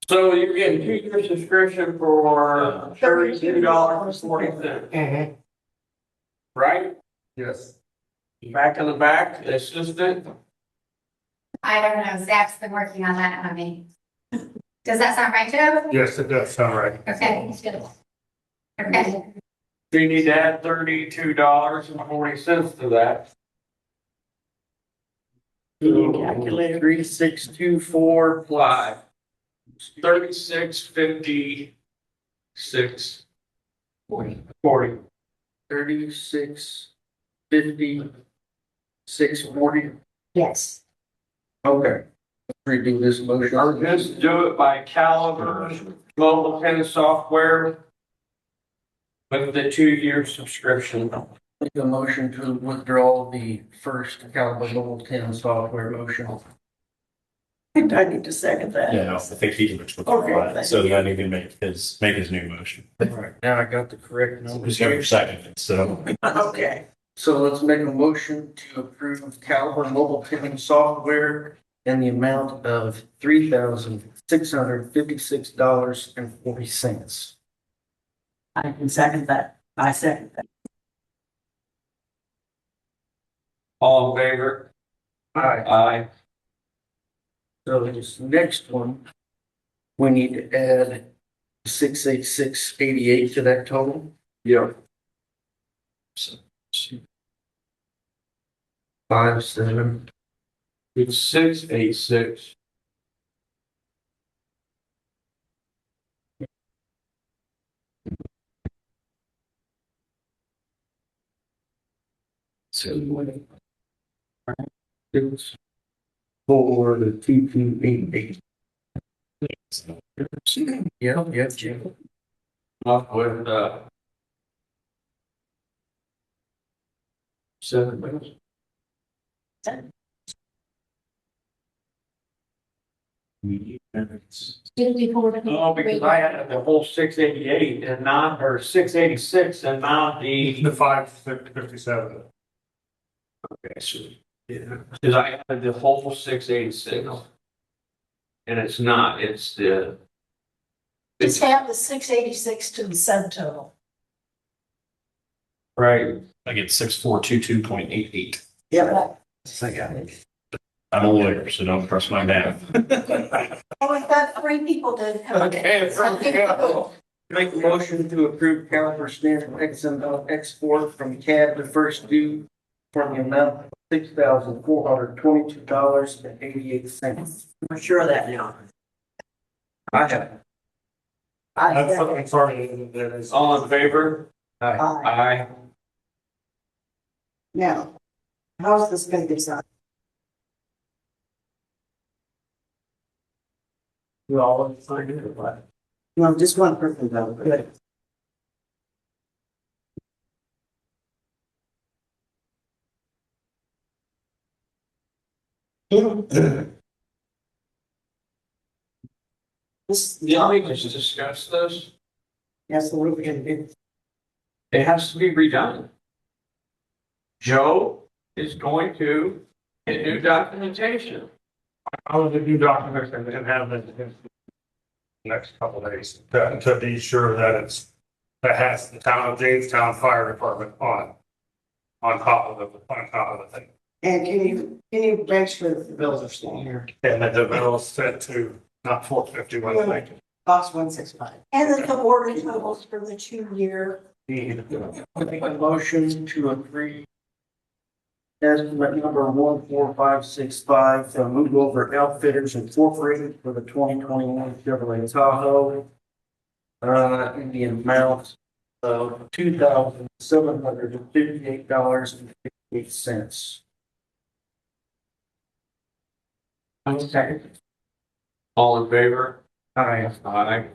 So you're getting 2 year subscription for $32.40, Mm-hmm. right? Yes. Back in the back, the assistant. I don't know, Zach's been working on that on me. Does that sound right, Joe? Yes, it does sound right. Okay, good. Okay, So you need to add $32.40 to that. Calculator. 3624 Five. 36.56. 40. 365640. Yes. Okay. Let's redo this motion. Or just do it by Caliber Mobile 10 software with the 2 year subscription. Make a motion to withdraw the first Caliber Mobile 10 software motion. I need to second that. Yeah, I think he can withdraw Okay. that, so then he can make his new motion. All right, now I got the correct number. Who's going to second it, so. Okay. So let's make a motion to approve Caliber Mobile 10 software in the amount of $3,656.40. I can second that. I second that. All in favor? All right. Aye. So this next one, we need to add 68688 to that total. Yeah. 57. It's 686. So it's for the 2288. Yeah, Jim. Up with, 7 minutes. Oh, because I had the whole 688 and not, or 686 and not the. The 557. Okay, so, yeah, because I had the whole 686. And it's not, it's the. Just add the 686 to the subtotal. Right. I get 6422.88. Yeah. I got it. I'm a lawyer, so don't trust my math. Oh, we've got 3 people to come. Okay, Make a motion to approve Caliber Standard XML export from CAD to First View for the amount of $6,422.88. I'm sure of that now. I have. I'm sorry, that is. All in favor? Aye. Aye. Now, how's this gonna be signed? You all signed it or what? No, just one person though. Good. This, Didn't we just discuss this? yes, the roof can be, It has to be redone. Joe is going to get new documentation. I will do documents and have them in the next couple of days to be sure that that has the town of Jamestown Fire Department on top of the thing. and can you make sure that the bills are still here? And that the bill is set to not 451, thank you. Cost 165. And then the order totals for the 2 year. Make a motion to agree. Estimate number 14565 from Move Over Outfitters Incorporated for the 2021 Chevrolet Tahoe. In the amount of $2,758.58. Second. All in favor? Aye. Aye.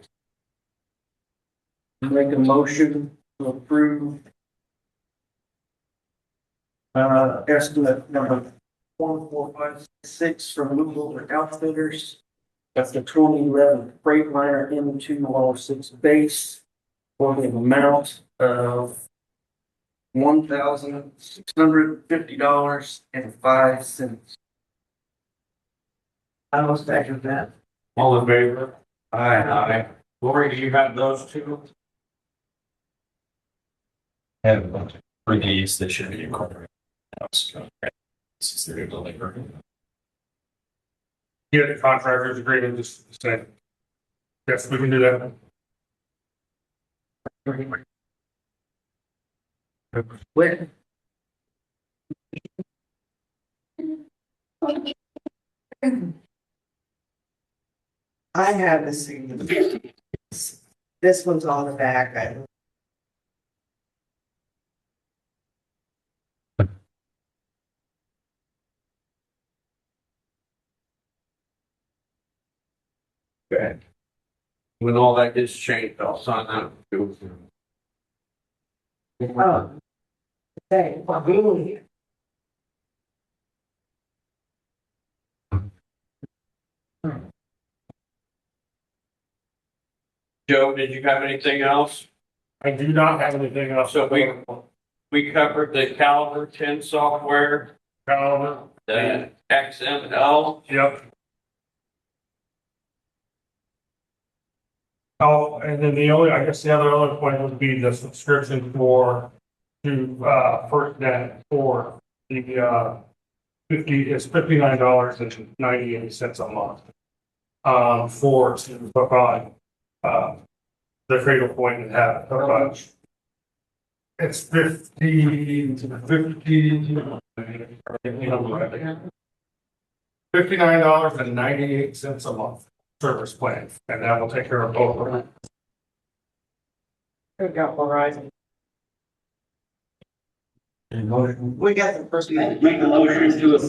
Make a motion to approve estimate number 14566 from Move Over Outfitters. That's the 2011 Freightliner M206 base for the amount of $1,650.05. I will second that. All in favor? Aye. Aye. Lori, do you have those two? And for these, they should be incorporated. Since they're delivered. Yeah, the contractors agreement just said, yes, we can do that. Wait. I have this. This one's on the back. Okay. When all that gets changed, I'll sign that too. Oh. Okay, well, really? Joe, did you have anything else? I do not have anything else. So we covered the Caliber 10 software, Caliber. the XML. Yep. Oh, and then I guess the other point would be the subscription to FirstNet for the it's $59.98 a month. To provide the Cradle Point and have it's $59.98 a month service plan, and that will take care of both of them. We got Verizon. We got the first. Make a motion to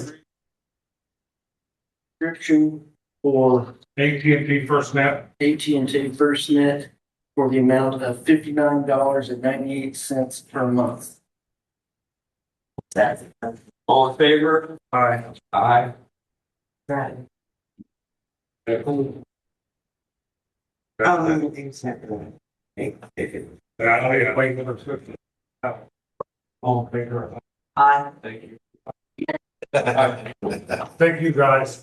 subscription for AT&T FirstNet. AT&T FirstNet for the amount of $59.98 per month. All in favor? Aye. Aye. All in favor? Aye. Thank you. Thank you, guys.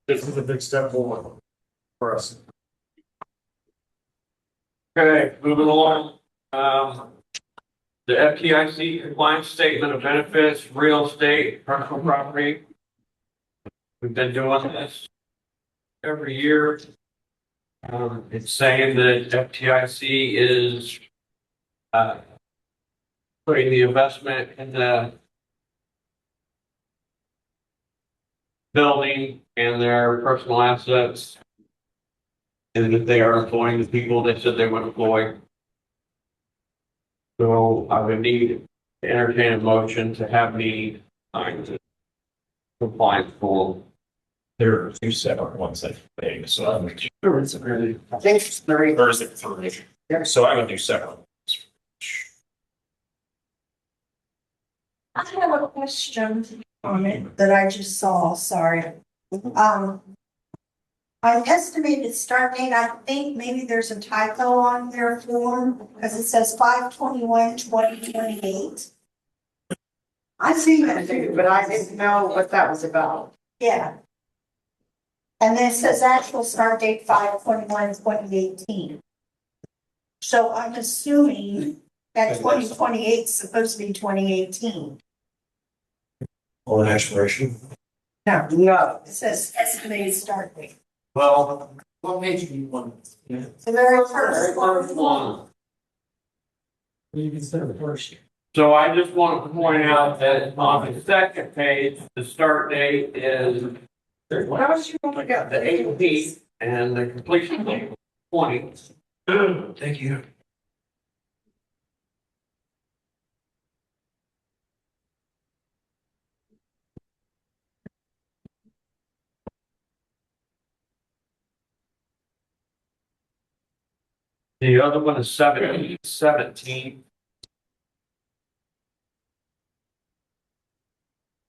This is a big step forward for us. Okay, moving along. The FDIC compliance statement of benefits, real estate, personal property. We've been doing this every year. It's saying that FDIC is putting the investment in the building and their personal assets. And if they are employing the people they said they would employ. So I would need to entertain a motion to have me sign the compliance form. There are two separate ones that big, so I'm Sure, it's really, I think it's three. or is it three? Yeah. So I would do separate ones. I have a question on it that I just saw, sorry. On estimated start date, I think maybe there's a typo on their form, because it says 5/21/2028. I see that too, But I didn't know what that was about. yeah. And then it says actual start date 5/21/2018. So I'm assuming that 2028 is supposed to be 2018. Or an expiration. No, No. it says estimated start date. Well, what page do you want? Yeah. The very first First one. You can start the first. So I just want to point out that on the second page, the start date is. How much you only got The 18th and the completion date was 20. Thank you. The other one is 17.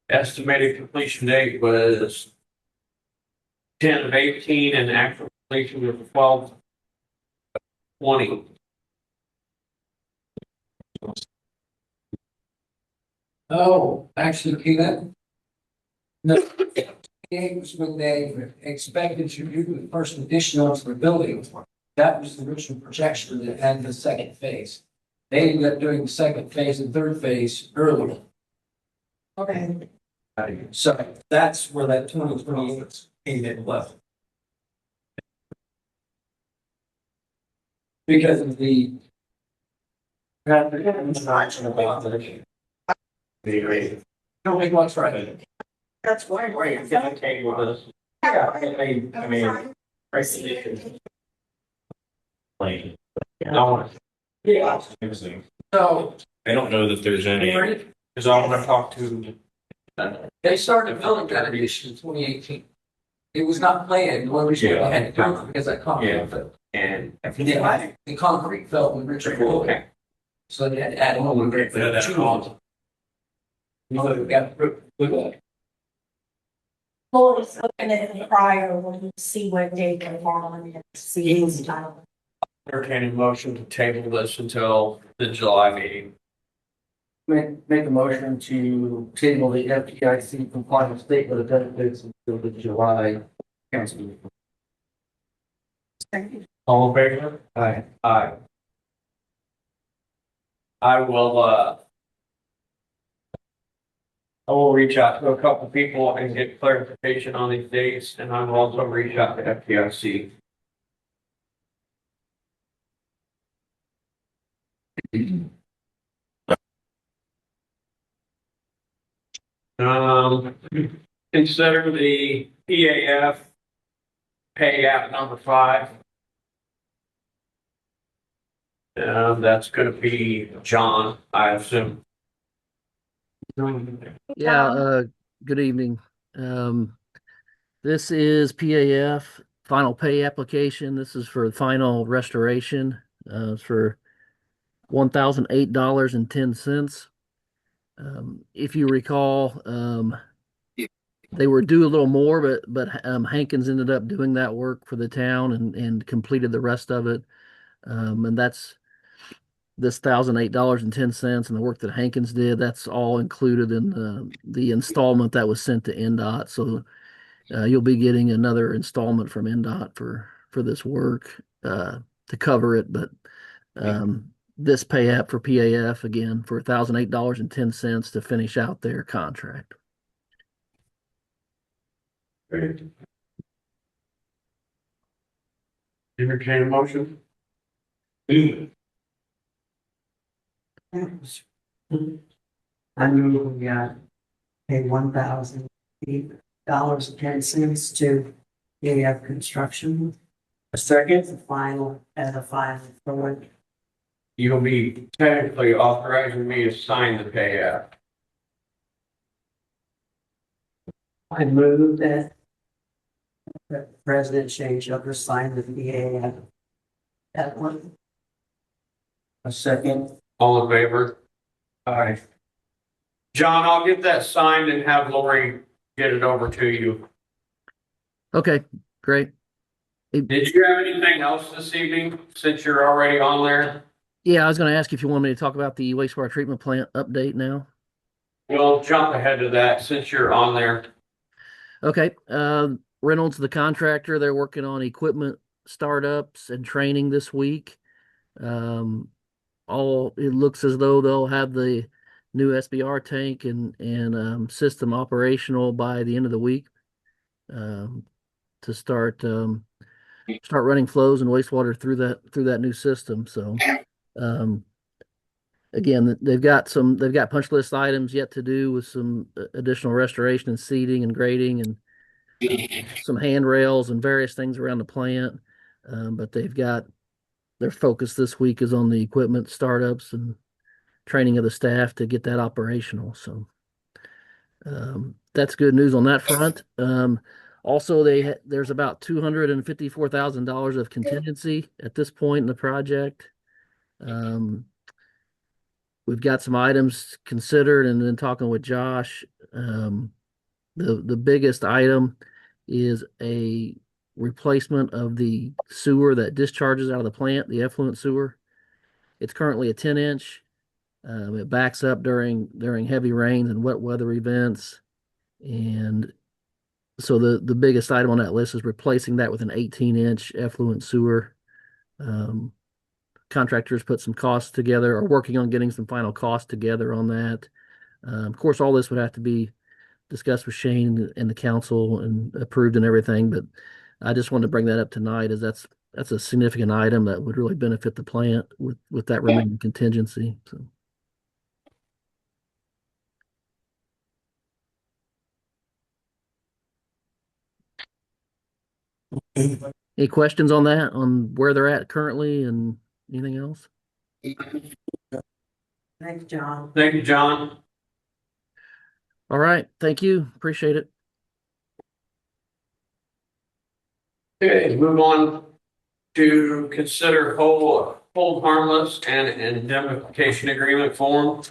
Estimated completion date was 10/18 and actual completion was 12/20. Oh, actually, Keelan. No, it was when they expected you to do the first addition onto the building. That was the original projection that had the second phase. They ended up doing the second phase and third phase earlier. Okay. So that's where that 2028 came in left. Because of the. Don't make one right. That's why. Wait, you're gonna take with us. Yeah. I mean, like, No. Yeah. So I don't know that there's any, because I want to talk to. they started building that addition in 2018. It was not planned, one reason they had to do it because that concrete fell. And The concrete fell when Richard built it. So they had to add on. So we got, Well, it's looking at the prior, when you see what date they're on and see his style. entertaining motion to table this until the July meeting. make a motion to table the FDIC compliance statement of benefits until the July council meeting. All in favor? Aye. Aye. I will reach out to a couple people and get clarification on these dates, and I will also reach out to FDIC. Consider the PAF pay app number 5. That's gonna be John, I assume. Yeah, good evening. This is PAF final pay application. This is for final restoration, it's for $1,008.10. If you recall, they were due a little more, but Hankins ended up doing that work for the town and completed the rest of it. And that's this $1,008.10 and the work that Hankins did. That's all included in the installment that was sent to NDOT. So you'll be getting another installment from NDOT for this work to cover it. But this pay app for PAF again for $1,008.10 to finish out their contract. Great. Entertain a motion? I knew we got pay 1,000 $2.10 to AF Construction. A second, The final, as a final for it. You'll be technically authorizing me to sign the payout. I move that the President Shane Shepherd sign the VA. That one. a second. All in favor? Aye. John, I'll get that signed and have Lori get it over to you. Okay, great. Did you have anything else this evening, since you're already on there? Yeah, I was going to ask if you want me to talk about the wastewater treatment plant update now. We'll jump ahead to that since you're on there. Okay, Reynolds, the contractor, they're working on equipment startups and training this week. It looks as though they'll have the new SBR tank and system operational by the end of the week, to start running flows and wastewater through that new system. So, again, they've got punch list items yet to do with some additional restoration and seating and grading and some handrails and various things around the plant. But their focus this week is on the equipment startups and training of the staff to get that operational. So, that's good news on that front. Also, there's about $254,000 of contingency at this point in the project. We've got some items considered, and then talking with Josh, the biggest item is a replacement of the sewer that discharges out of the plant, the effluent sewer. It's currently a 10-inch. It backs up during heavy rains and wet weather events, and so the biggest item on that list is replacing that with an 18-inch effluent sewer. Contractors put some costs together, are working on getting some final costs together on that. Of course, all this would have to be discussed with Shane and the council and approved and everything, but I just wanted to bring that up tonight, as that's a significant item that would really benefit the plant with that remaining contingency. So. Any questions on that, on where they're at currently and anything else? Thanks, John. Thank you, John. All right. Thank you. Appreciate it. Okay, move on to consider hold harmless and indemnification agreement form.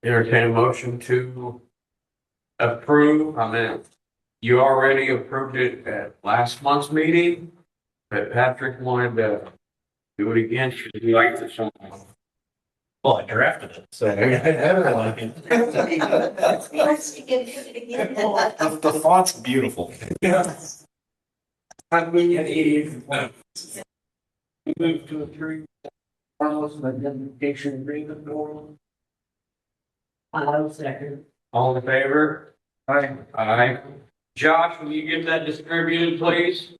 Entertain a motion to approve. I mean, you already approved it at last month's meeting, but Patrick wanted to do it again. Should you like to show? Well, I drafted it, so. Let's get it again. The font's beautiful. I move to approve harmless indemnification agreement form. I'll second. All in favor? Aye. Aye. Josh, will you get that distributed, please?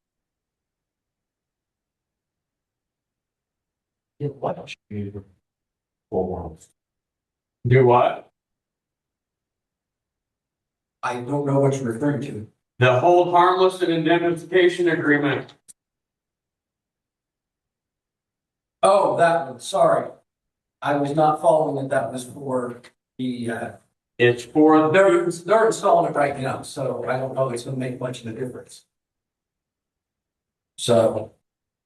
Why don't you do forms? Do what? I don't know what you're referring to. The hold harmless and indemnification agreement. Oh, that one, sorry. I was not following that was for the, It's for they're installing it right now, so I don't know if it's gonna make much of a difference. So,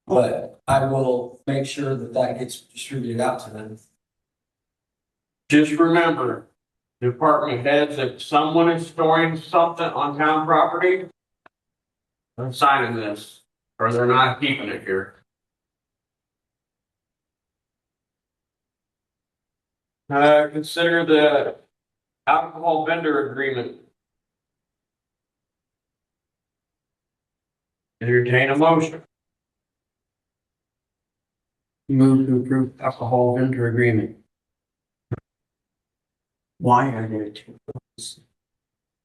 but I will make sure that gets distributed out to them. just remember, department heads, if someone is storing something on town property, they're signing this, or they're not keeping it here. Consider the alcohol vendor agreement. Entertain a motion. Move to approve alcohol vendor agreement. Why are there two?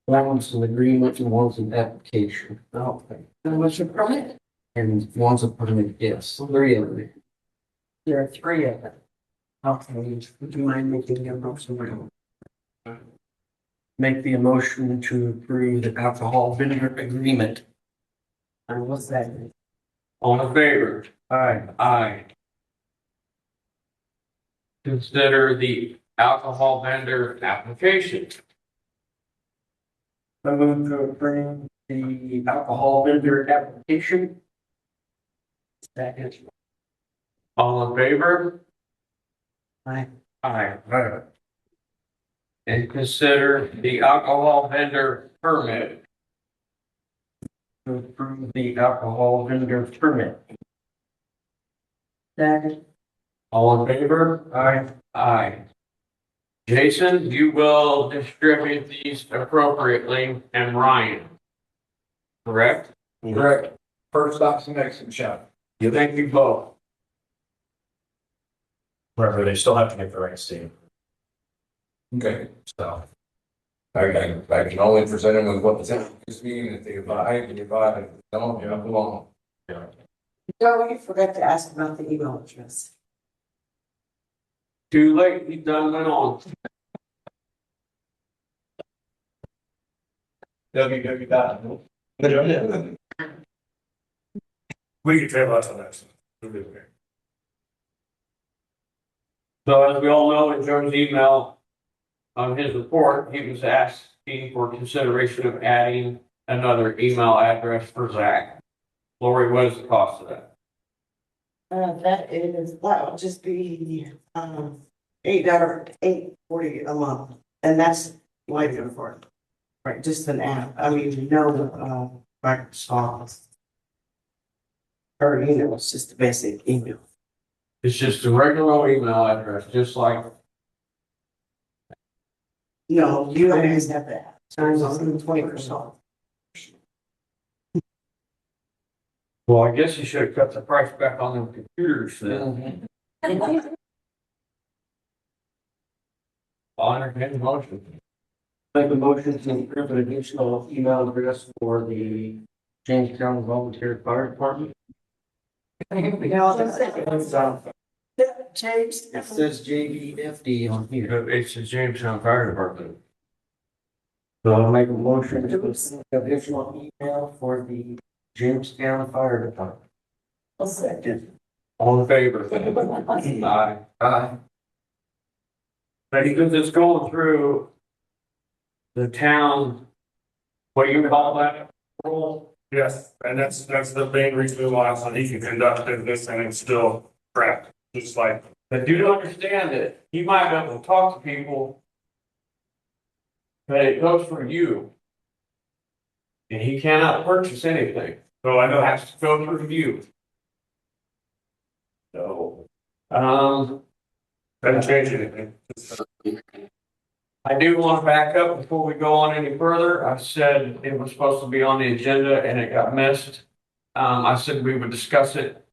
One's an agreement and one's an application. Okay. And what's your permit? And one's a permit, yes, 3 of them. There are 3 of them. Okay, would you mind making your motion? make the motion to approve the alcohol vendor agreement. And what's that? All in favor? Aye. Aye. Consider the alcohol vendor application. I move to approve the alcohol vendor application. Second. All in favor? Aye. Aye. And consider the alcohol vendor permit. To approve the alcohol vendor permit. Second. All in favor? Aye. Aye. Jason, you will distribute these appropriately, and Ryan. Correct? Correct. First stop's the Mexican shop. Thank you both. Remember, they still have to get the right stamp, Okay. so. I can only present them with what the town gives me, and if they buy, and you buy, don't, you have to long. No, you forgot to ask about the email address. Too late, he done went on. www. We can table that till next. We'll be okay. So as we all know, in Joe's email on his report, he was asking for consideration of adding another email address for Zach. Lori, what is the cost of that? That would just be, $8.40 a month, and that's why you're for it. Right, just an app, I mean, no, Microsoft. Or, it's just a basic email. It's just a regular email address, just like, No, you always have that. Signs on Microsoft. well, I guess you should have cut the price back on them computers then. I'll entertain the motion. Make a motion to approve an additional email address for the Jamestown Volunteer Fire Department. James. It says JVFD on here. It's the Jamestown Fire Department. So I'll make a motion to approve additional email for the Jamestown Fire Department. A second. All in favor? Aye. Aye. Because it's going through the town, what do you call that? Roll? Yes, and that's the main reason why so he can conduct business and it's still trapped, just like. But do understand that he might be able to talk to people, but it goes for you. And he cannot purchase anything. So I know It has to go through you. So, doesn't change anything. I do want to back up before we go on any further. I said it was supposed to be on the agenda and it got missed. I said we would discuss it.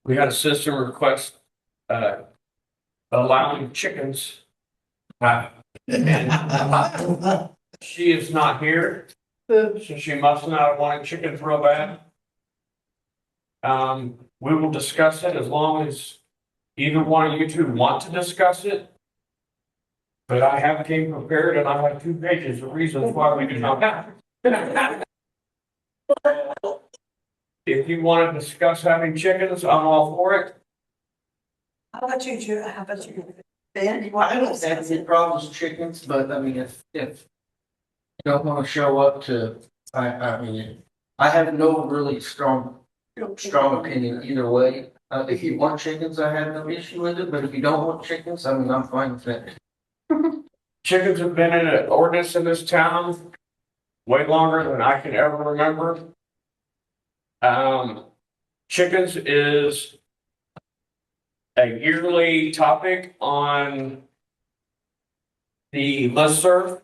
We had a citizen request, allowing chickens. And she is not here, so she must not have wanted chickens real bad. We will discuss it as long as either one of you two want to discuss it. But I have came prepared and I have 2 pages of reasons why we do not have. If you want to discuss having chickens, I'm all for it. How about you, Drew? How about you? Ben, you want I don't have any problems with chickens, but I mean, if you don't want to show up to, I mean, I have no really strong opinion either way. If you want chickens, I have no issue with it, but if you don't want chickens, I mean, I'm fine with it. Chickens have been in an ordinance in this town way longer than I can ever remember. Chickens is a yearly topic on the listserv.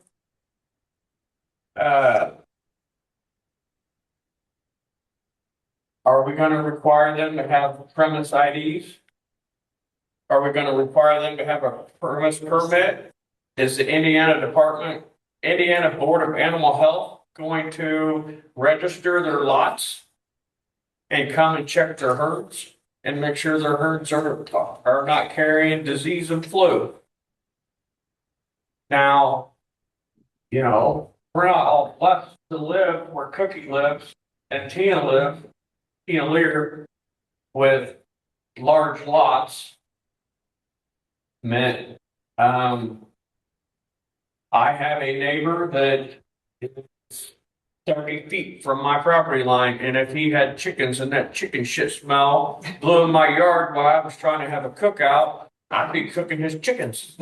Are we gonna require them to have premise IDs? Are we gonna require them to have a premise permit? Is the Indiana Board of Animal Health going to register their lots and come and check their herds and make sure their herds are not carrying disease and flu? Now, you know, we're not all blessed to live where Cookie lives and Tina Lear, with large lots. Meant, I have a neighbor that is 30 feet from my property line, and if he had chickens and that chicken shit smell blew in my yard while I was trying to have a cookout, I'd be cooking his chickens.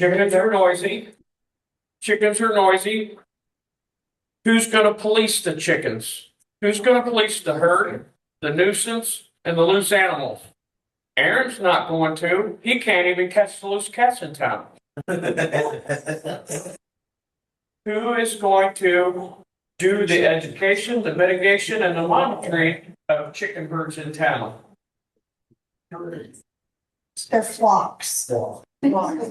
Chickens are noisy. Chickens are noisy. Who's gonna police the chickens? Who's gonna police the herd, the nuisance, and the loose animals? Aaron's not going to. He can't even catch the loose cats in town. Who is going to do the education, the mitigation, and the monitoring of chicken herds in town? They're flocks. He's going to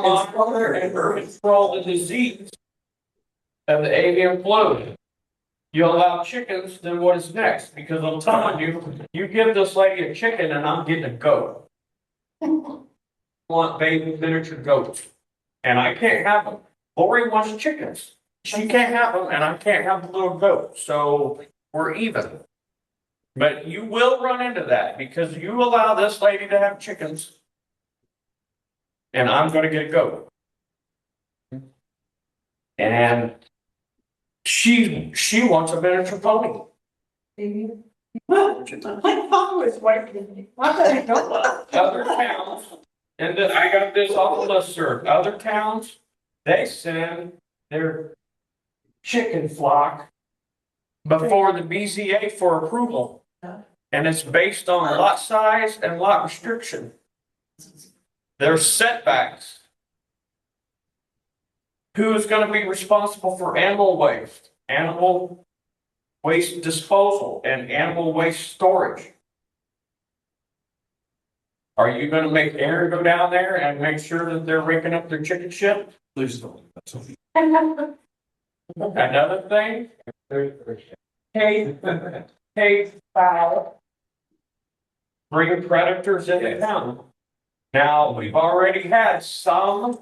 monitor and control the disease of the avian flu. You allow chickens, then what is next? Because I'm telling you, you give this lady a chicken and I'm getting a goat. I want baby miniature goats. And I can't have them. Lori wants chickens. She can't have them and I can't have the little goat. So we're even. But you will run into that because you allow this lady to have chickens. And I'm going to get a goat. And she wants a miniature pony. My phone was working. Other towns, and then I got this off the listserv. Other towns, they send their chicken flock before the BZA for approval. And it's based on lot size and lot restriction. There's setbacks. Who is going to be responsible for animal waste disposal, and animal waste storage? Are you going to make Aaron go down there and make sure that they're raking up their chicken shit? Please don't. Another thing, hey, foul. Bring predators into town. Now, we've already had some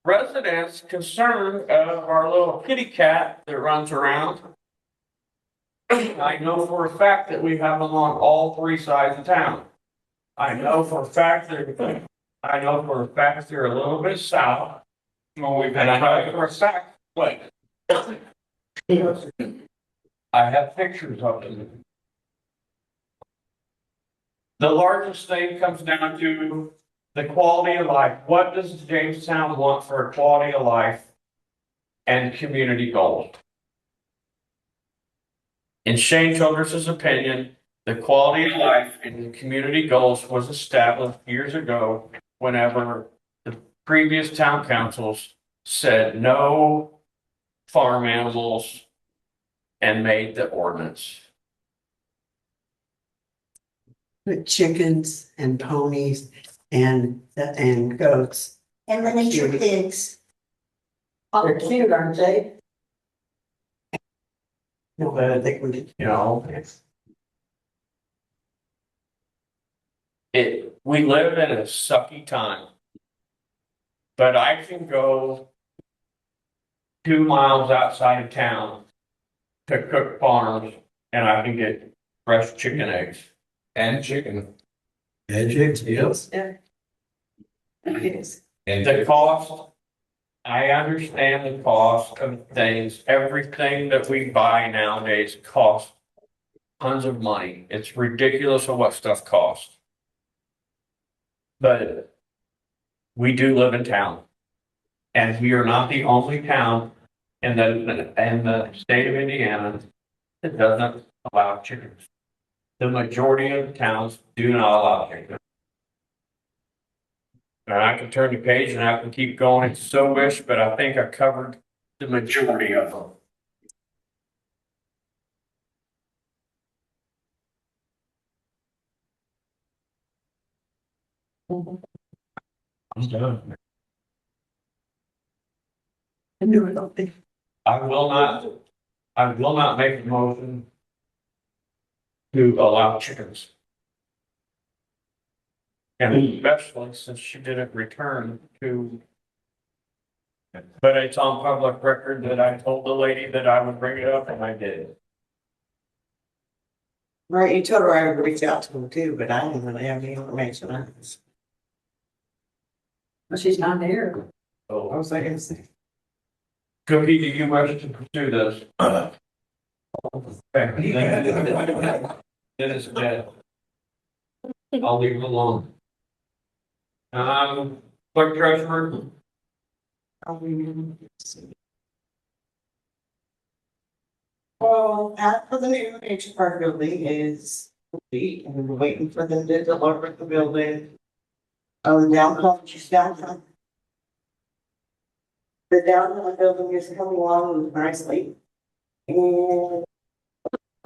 residents concerned of our little kitty cat that runs around. I know for a fact that we have them on all three sides of town. I know for a fact they're a little bit south. Well, we've And I had, know for a fact, wait. I have pictures of them. The largest thing comes down to the quality of life. What does Jamestown want for a quality of life and community goals? In Shane Childress's opinion, the quality of life and the community goals was established years ago whenever the previous town councils said no farm animals and made the ordinance. With chickens and ponies and goats. And miniature pigs. They're cute, aren't they? No, but I think we. You know, we live in a sucky time. But I can go 2 miles outside of town to Cook Farms and I can get fresh chicken eggs. And chicken. Edge, yes. Yeah. Yes. And The cost, I understand the cost of things. Everything that we buy nowadays costs tons of money. It's ridiculous of what stuff costs. But we do live in town. And we are not the only town in the state of Indiana that doesn't allow chickens. The majority of the towns do not allow chickens. And I can turn the page and I can keep going if so wish, but I think I covered the majority of them. I'm done. I knew it all. I will not make a motion to allow chickens. And especially since she didn't return to. But it's on public record that I told the lady that I would bring it up, and I did. Right, you told her I would reach out to them too, but I didn't really have any information on this. But she's not here. What was I gonna say? Cookie, do you wish to pursue this? Okay. It is dead. I'll leave it alone. Clerk treasurer, Well, after the new nature park building is complete, and we're waiting for them to deliver the building. Downtown. The downtown building is coming along nicely. And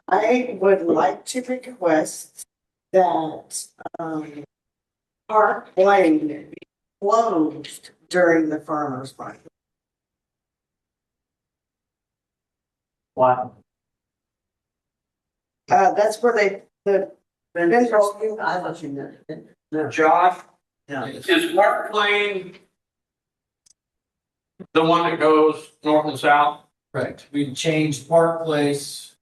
I would like to request that, Park Lane be closed during the farmer's market. Wow. That's where the vendors. I thought you meant. Josh, No. is Park Lane the one that goes north and south? Correct. We changed Park Place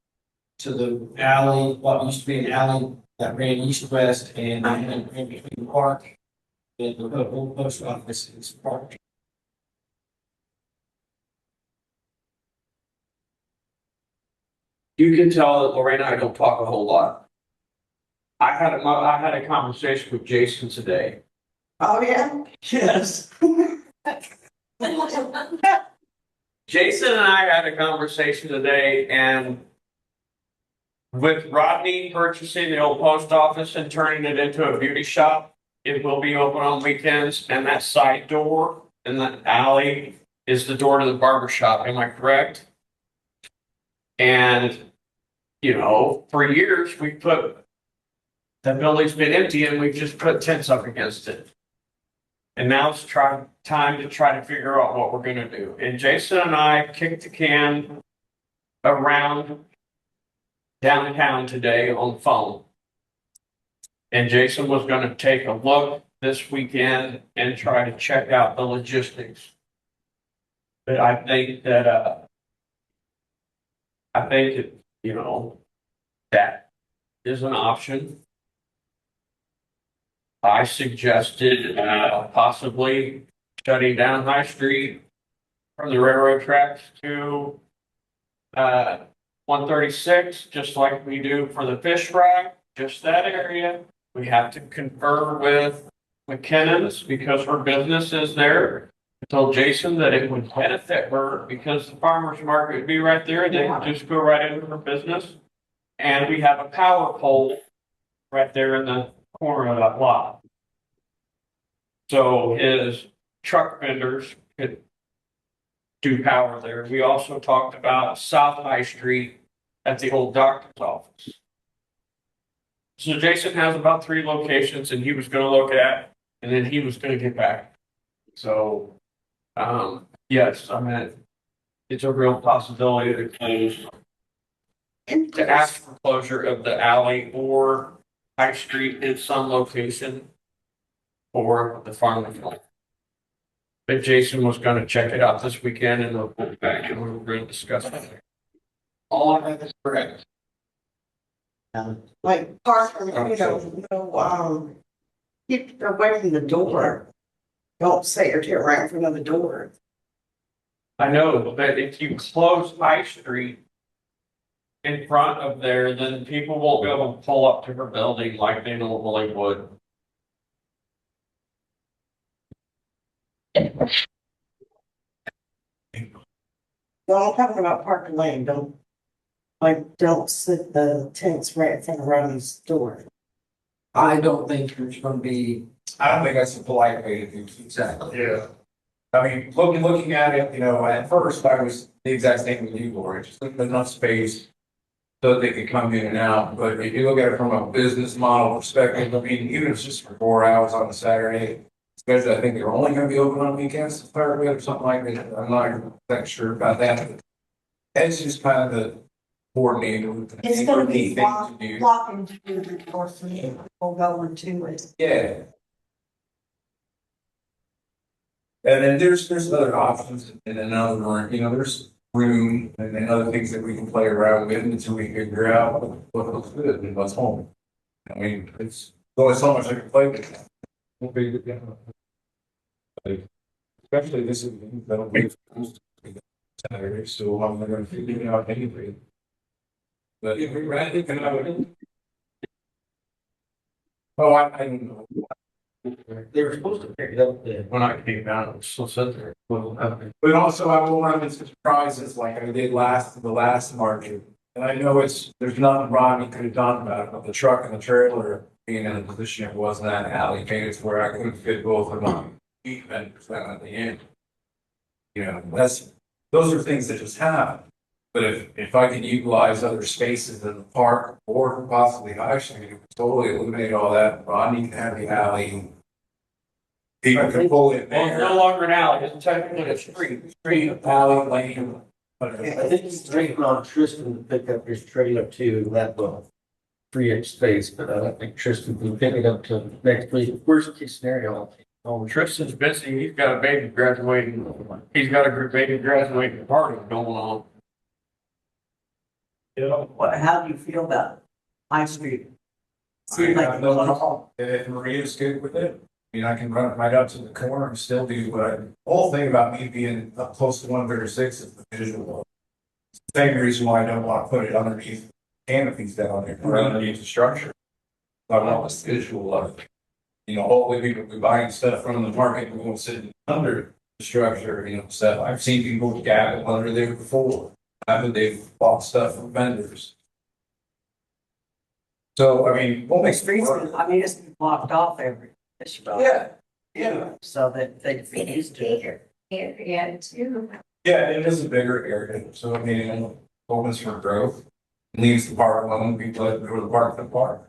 to the alley, what used to be an alley that ran east-west and in between the park and the old post office is park. You can tell that Lorena and I don't talk a whole lot. I had a conversation with Jason today. Oh, yeah? Yes. Jason and I had a conversation today, and with Rodney purchasing the old post office and turning it into a beauty shop, it will be open on weekends, and that side door in the alley is the door to the barber shop. Am I correct? And, you know, for years, the building's been empty and we've just put tents up against it. And now it's time to try to figure out what we're gonna do. And Jason and I kicked the can around downtown today on the phone. And Jason was gonna take a look this weekend and try to check out the logistics. But I think that, you know, that is an option. I suggested possibly shutting down High Street from the railroad tracks to 136, just like we do for the fish fry, just that area. We have to confer with McKinnon's because her business is there. I told Jason that it would benefit her because the farmer's market would be right there. They could just go right into her business. And we have a power pole right there in the corner of that lot. So his truck vendors could do power there. We also talked about South High Street at the old doctor's office. So Jason has about 3 locations and he was gonna look at, and then he was gonna get back. So, yes, I mean, it's a real possibility to close, to ask for closure of the alley or High Street in some location for the farmer's market. But Jason was gonna check it out this weekend and we'll go back and we were gonna discuss it. All of that is correct. Like park, keep away from the door. Don't sit your chair right in front of the door. I know, but if you close High Street in front of there, then people won't be able to pull up to her building like they normally would. Well, I'm talking about Park Lane, don't sit the tents right in front of Ronnie's door. I don't think there's gonna be. I don't think that's a polite way to do it. Exactly. Yeah. I mean, looking at it, you know, at first I was the exact same with you, Lori, just looking at enough space so that they could come in and out. But if you look at it from a business model perspective, I mean, even if it's just for 4 hours on a Saturday, especially I think they're only gonna be open on weekends, or something like that. I'm not exactly sure about that. But that's just kind of coordinated with. It's gonna be things to do. block and do before people go into it. Yeah. And then there's other options and another room, there's room and then other things that we can play around with until we figure out what looks good and what's home. I mean, it's only so much I can play with. We'll be together. Especially this is, that'll be Saturday, so I'm gonna figure it out anyway. But if we ran it, oh, I don't know. They were supposed to pick it up there. When I came down, it was still sitting there. But also I will run into surprises like I did the last market. And I know there's nothing Ronnie could have done about it, but the truck and the trailer being in a position it wasn't that alley made it where I couldn't fit both of them. Even at the end. Those are things that just happen. But if I can utilize other spaces in the park or possibly actually totally eliminate all that, Rodney can have the alley. People can pull it Well, it's there. no longer an alley, it's technically a street. Alley lane. I think he's waiting on Tristan to pick up his trailer too, and that will free up space, but I don't think Tristan can pick it up till next week. Worst case scenario. Tristan's busy, he's got a baby graduating, he's got a baby graduating party going on. How do you feel about High Street? See, like, if Maria's good with it, I can run it right up to the corner and still do what the whole thing about me being up close to 136 is the visual. It's the same reason why I don't want to put it underneath canopies down there, or underneath the structure. I want this visual of it. Hopefully people will be buying stuff from the market and won't sit under the structure, stuff. I've seen people gab under there before. They've bought stuff from vendors. So, we'll make Streets, it's been blocked off every. Yeah. So that they can be used to it. Area too. Yeah, it is a bigger area, so it opens for growth. Leaves the park alone, people let go to the park.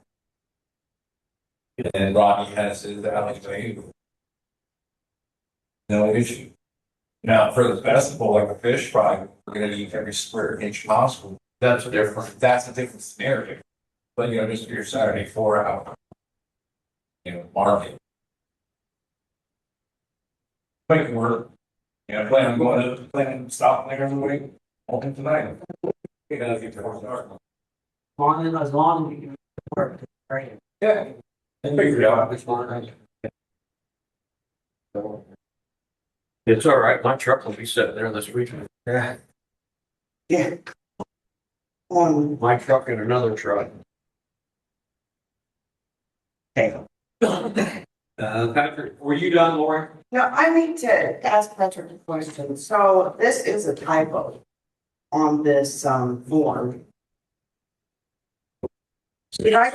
And Rodney has his alleyway. No issue. Now, for the festival, like a fish fry, we're gonna need every square inch possible. That's a different scenario. But just for your Saturday 4 hour. Market. Make it work. Plan on stopping there every week, open tonight. You gotta get to work dark. As long as you can work. Right. Yeah. And figure it out this morning. It's all right, my truck will be sitting there this weekend. Yeah. My truck and another truck. Okay. Patrick, were you done, Lori? Now, I need to ask Patrick a question. So this is a typo on this form. Did I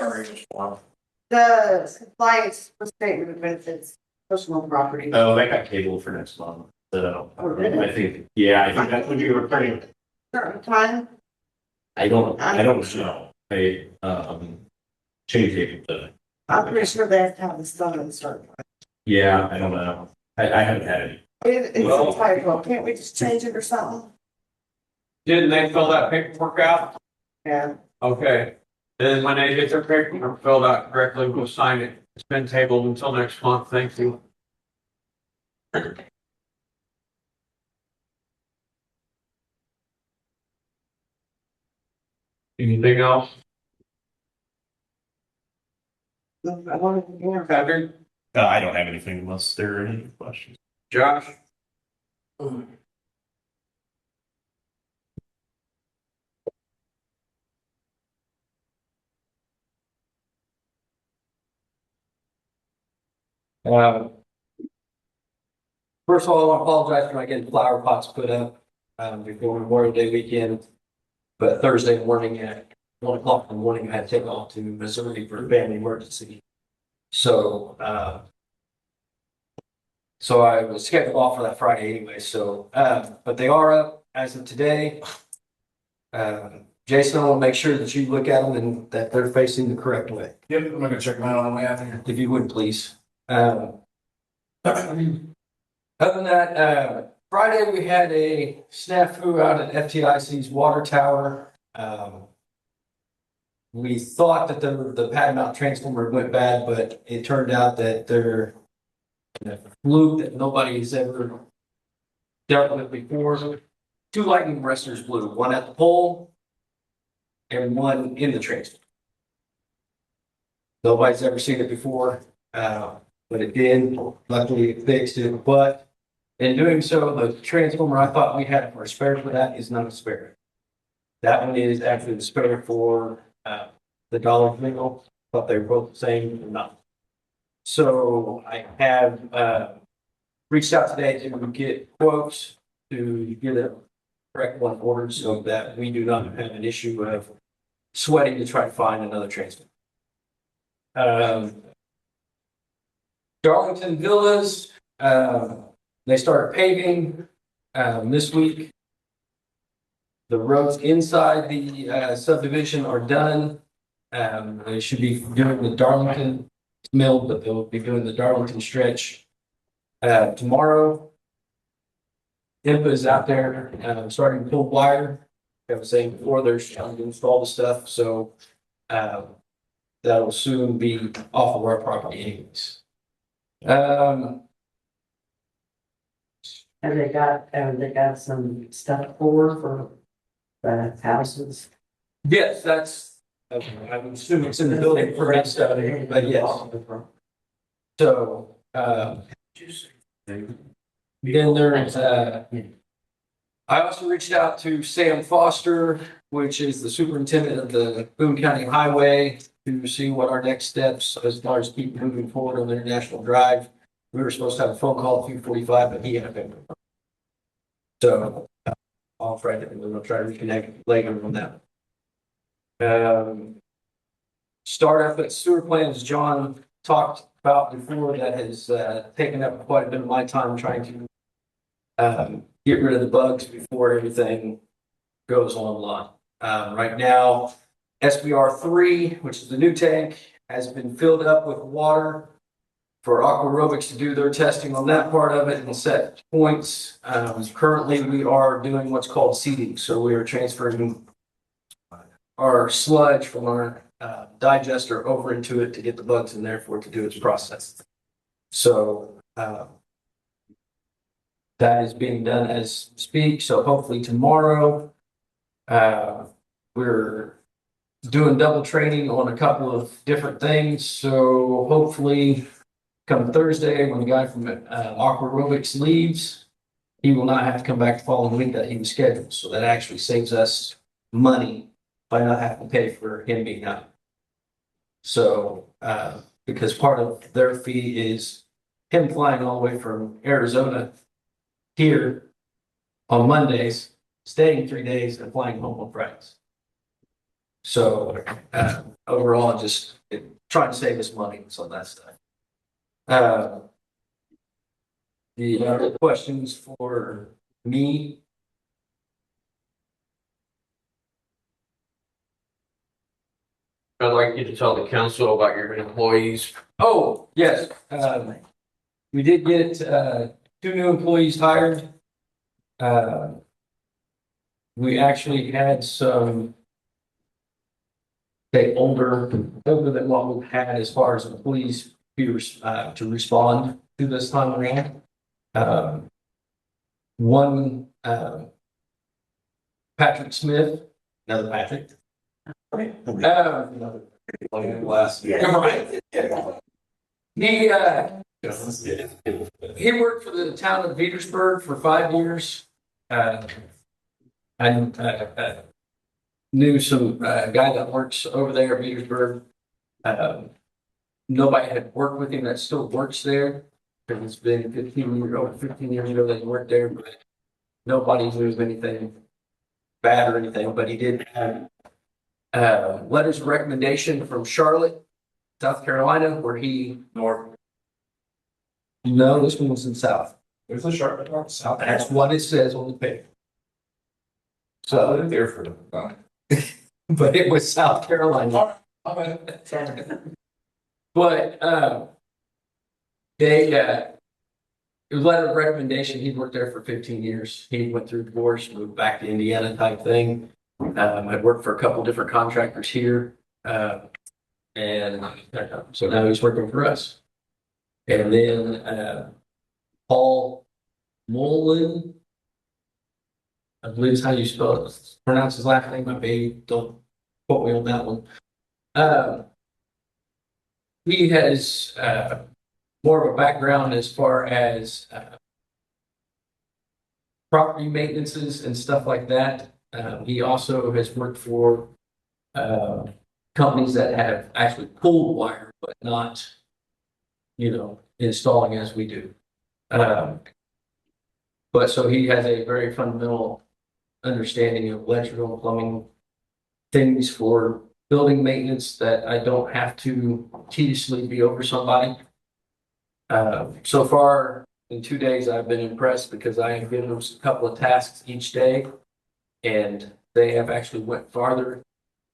the compliance with statement of benefits, personal property? Oh, that got tabled for next month. So Oh, really? I think that's what you were putting. Certain time? I don't know. I changed it to, I'm pretty sure they have to have this done at a certain time. yeah, I don't know. I haven't had any. It's a typo. Can't we just change it or something? Didn't they fill that paperwork out? Yeah. Okay, then when they get their paperwork filled out correctly, we'll sign it. It's been tabled until next month, thank you. Anything else? No, I wanted to hear. Patrick? I don't have anything unless there are any questions. Josh? First of all, I apologize for not getting flower pots put up before Memorial Day weekend. But Thursday morning at 1 o'clock in the morning, I had to take off to Missouri for a family emergency. So I was scheduled off for that Friday anyway. So, but they are up as of today. Jason, I want to make sure that you look at them and that they're facing the correct way. Yep, I'm gonna check them out on the way out there. If you would, please. Other than that, Friday we had a snafu out at FTIC's water tower. We thought that the pad mount transformer went bad, but it turned out that they're a fluke that nobody's ever dealt with before. Two lightning arresters blew, one at the pole and one in the transformer. Nobody's ever seen it before, but it did. Luckily, it fixed it. But in doing so, the transformer I thought we had for a spare for that is not a spare. That one is actually the spare for the Dollar General. Thought they were both the same, but not. So I have reached out today to get quotes to get a correct one ordered so that we do not have an issue of sweating to try to find another transformer. Darlington Villas, they started paving this week. The roads inside the subdivision are done. They should be doing the Darlington mill, but they'll be doing the Darlington stretch tomorrow. IMPA is out there starting to pull wire. I was saying before, they're starting to install the stuff, so that'll soon be off of our property anyways. Have they got some stuff for the houses? Yes, that's, I would assume it's in the building permit stuff, but yes. So, then there's, I also reached out to Sam Foster, which is the superintendent of the Boone County Highway, to see what our next steps as far as keep moving forward on the International Drive. We were supposed to have a phone call at 2:45, but he had been. So, I'll try to reconnect later on that. Startup at sewer plants, John talked about before, that has taken up quite a bit of my time trying to get rid of the bugs before everything goes online. Right now, SBR 3, which is the new tank, has been filled up with water for Aqua Aerobics to do their testing on that part of it and set points. Currently, we are doing what's called seeding. So we are transferring our sludge from our digester over into it to get the bugs in there for it to do its process. So that is being done as we speak. So hopefully tomorrow, we're doing double training on a couple of different things. So hopefully come Thursday, when the guy from Aqua Aerobics leaves, he will not have to come back the following week that he was scheduled. So that actually saves us money by not having to pay for him being out. So, because part of their fee is him flying all the way from Arizona here on Mondays, staying 3 days and flying home on Fridays. So, overall, just trying to save us money and some of that stuff. The other questions for me? I'd like you to tell the council about your employees. Oh, yes. We did get 2 new employees hired. We actually had some older than what we've had as far as employees to respond to this time around. One, Patrick Smith, another Patrick. He worked for the town of Petersburg for 5 years. I knew some guy that works over there at Petersburg. Nobody had worked with him that still works there, because it's been 15 years ago that he worked there, but nobody knew anything bad or anything. But he did have letters of recommendation from Charlotte, South Carolina, where he north. No, this one was in South. There's a Charlotte north, south. That's what it says on the paper. So I lived there for But it was South Carolina. But they it was a letter of recommendation. He'd worked there for 15 years. He went through divorce, moved back to Indiana type thing. I'd worked for a couple different contractors here. And so now he's working for us. And then Paul Mullen, I believe is how you spell it, pronounce his last name. I may, don't quote me on that one. He has more of a background as far as property maintenances and stuff like that. He also has worked for companies that have actually pulled wire, but not, installing as we do. But so he has a very fundamental understanding of electrical and plumbing things for building maintenance that I don't have to tediously be over somebody. So far in 2 days, I've been impressed because I have given them a couple of tasks each day, and they have actually went farther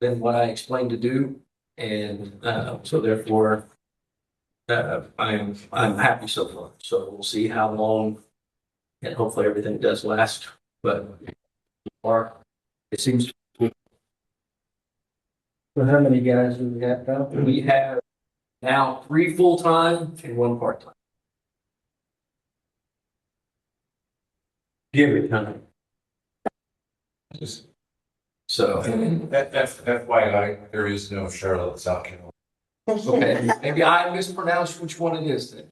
than what I explained to do. And so therefore, I'm happy so far. So we'll see how long, and hopefully everything does last. But so far, it seems. So how many guys do we have now? We have now 3 full-time and 1 part-time. Give it time. Just, So, that's why there is no Charlotte, South Carolina. okay, maybe I mispronounced which one it is then.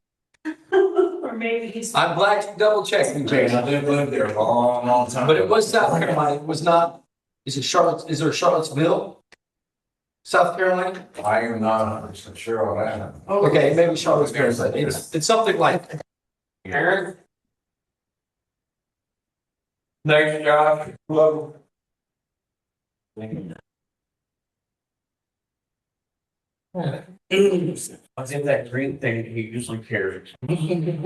Or maybe he's. I'm glad you double-checked me, I Jason. did live there a long, long time. But it was South Carolina. It was not, is there Charlottesville? South Carolina? I am not 100% sure on that. Okay, maybe Charlottesville. But it's something like that. Aaron? Next job, Logan. I think that green thing he usually carries. Good evening.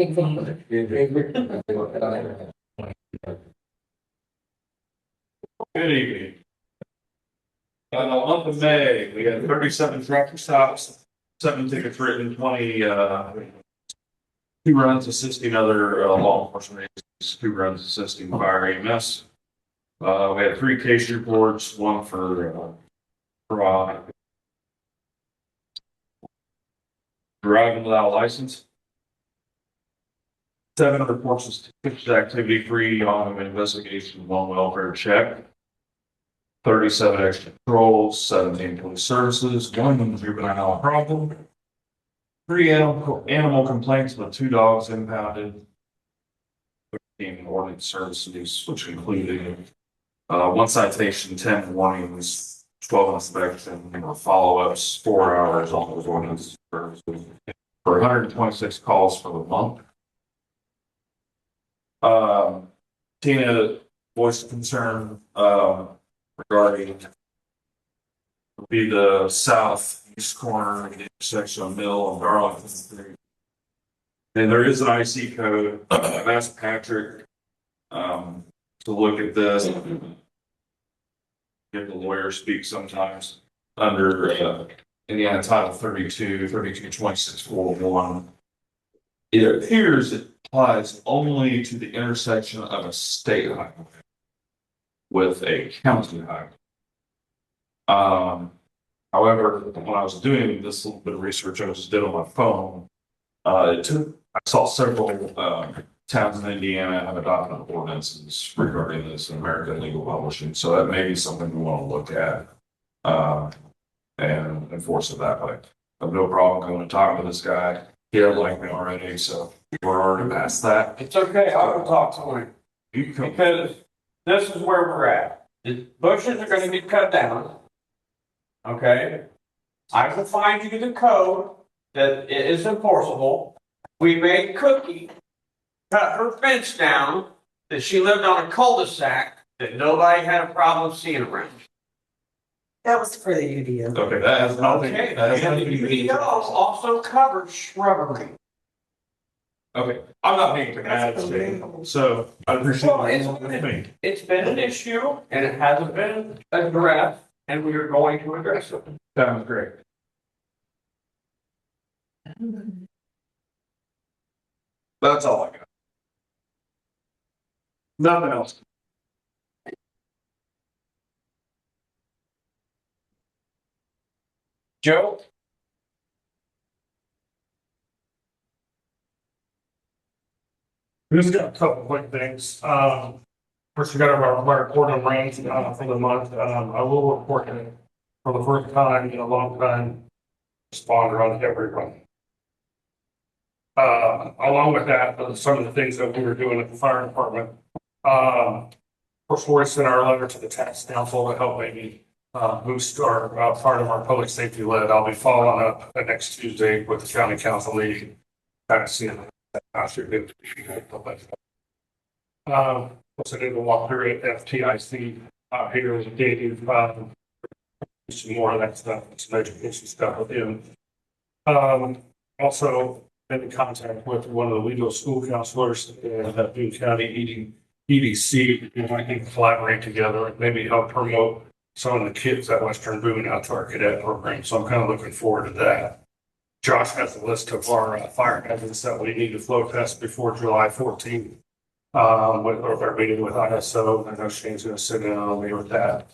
In the month of May, we had 37 tractor stops, 7 tickets written, 20, 2 runs assisting other law enforcement agencies, 2 runs assisting fire EMS. We had 3 case reports, 1 for fraud, driving without a license. 7 reports of suspicious activity free on an investigation, 1 welfare check. 37 extra patrols, 17 police services, 1 juvenile problem. 3 animal complaints with 2 dogs impounded. 13 ordnance services, which included 1 citation, 10 warnings, 12 inspections, follow-ups, 4 hours on those ordnance services for 126 calls for the month. Tina voiced concern regarding would be the southeast corner of the intersection of Mill and Darlington Street. And there is an IC code. I've asked Patrick to look at this. Give the lawyer speak sometimes under Indiana Title 32, 322641. It appears it applies only to the intersection of a state highway with a county highway. However, when I was doing this little bit of research I just did on my phone, I saw several towns in Indiana have adopted ordinances regarding this in American Legal Publishing. So that may be something we want to look at and enforce it that way. I have no problem going and talking to this guy. He doesn't like me already, so we're already past that. It's okay, I will talk to him, You can because this is where we're at. The bushes are gonna be cut down. Okay? I will find you the code that it is enforceable. We made Cookie cut her fence down, that she lived on a cul-de-sac, that nobody had a problem seeing around. That was for the UDO. Okay, that has nothing. Okay, That has and nothing to do the with. UDO also covers shrubbery. Okay, I'm not being dramatic, so I appreciate Well, it. it's been an issue, and it hasn't been addressed, and we are going to address it. Sounds great. That's all I got. Nothing else. Joe? We just got a couple quick things. First, we got our report on rains for the month. I will report it for the first time in a long time. Responder on everyone. Along with that, some of the things that we were doing at the fire department. Before we sent our letter to the tax council to help maybe boost our part of our public safety lead, I'll be following up next Tuesday with the county council meeting. Kind of seeing that after it. Also did a walk through at FTIC here with Dave. Some more of that stuff, some education stuff with him. Also been in contact with one of the legal school counselors in Boone County EDC, and I can collaborate together and maybe help promote some of the kids at Western Boone out to our cadet program. So I'm kind of looking forward to that. Josh has a list of our fire hazards that we need to flow test before July 14th. With our meeting with ISO, I know Shane's going to sit down and meet with that.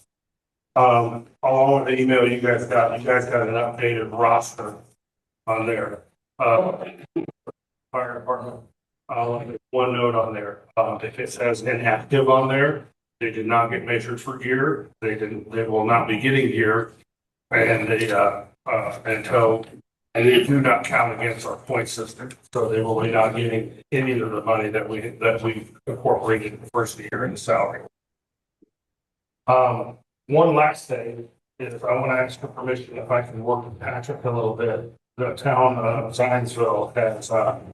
Along with the email you guys got an updated roster on there. Fire department. One note on there. If it says inactive on there, they did not get measured for gear. They will not be getting gear, and they do not count against our point system. So they will be not getting any of the money that we incorporated in the first year in the salary. One last thing is I want to ask for permission if I can work with Patrick a little bit. The town of Zionsville has offered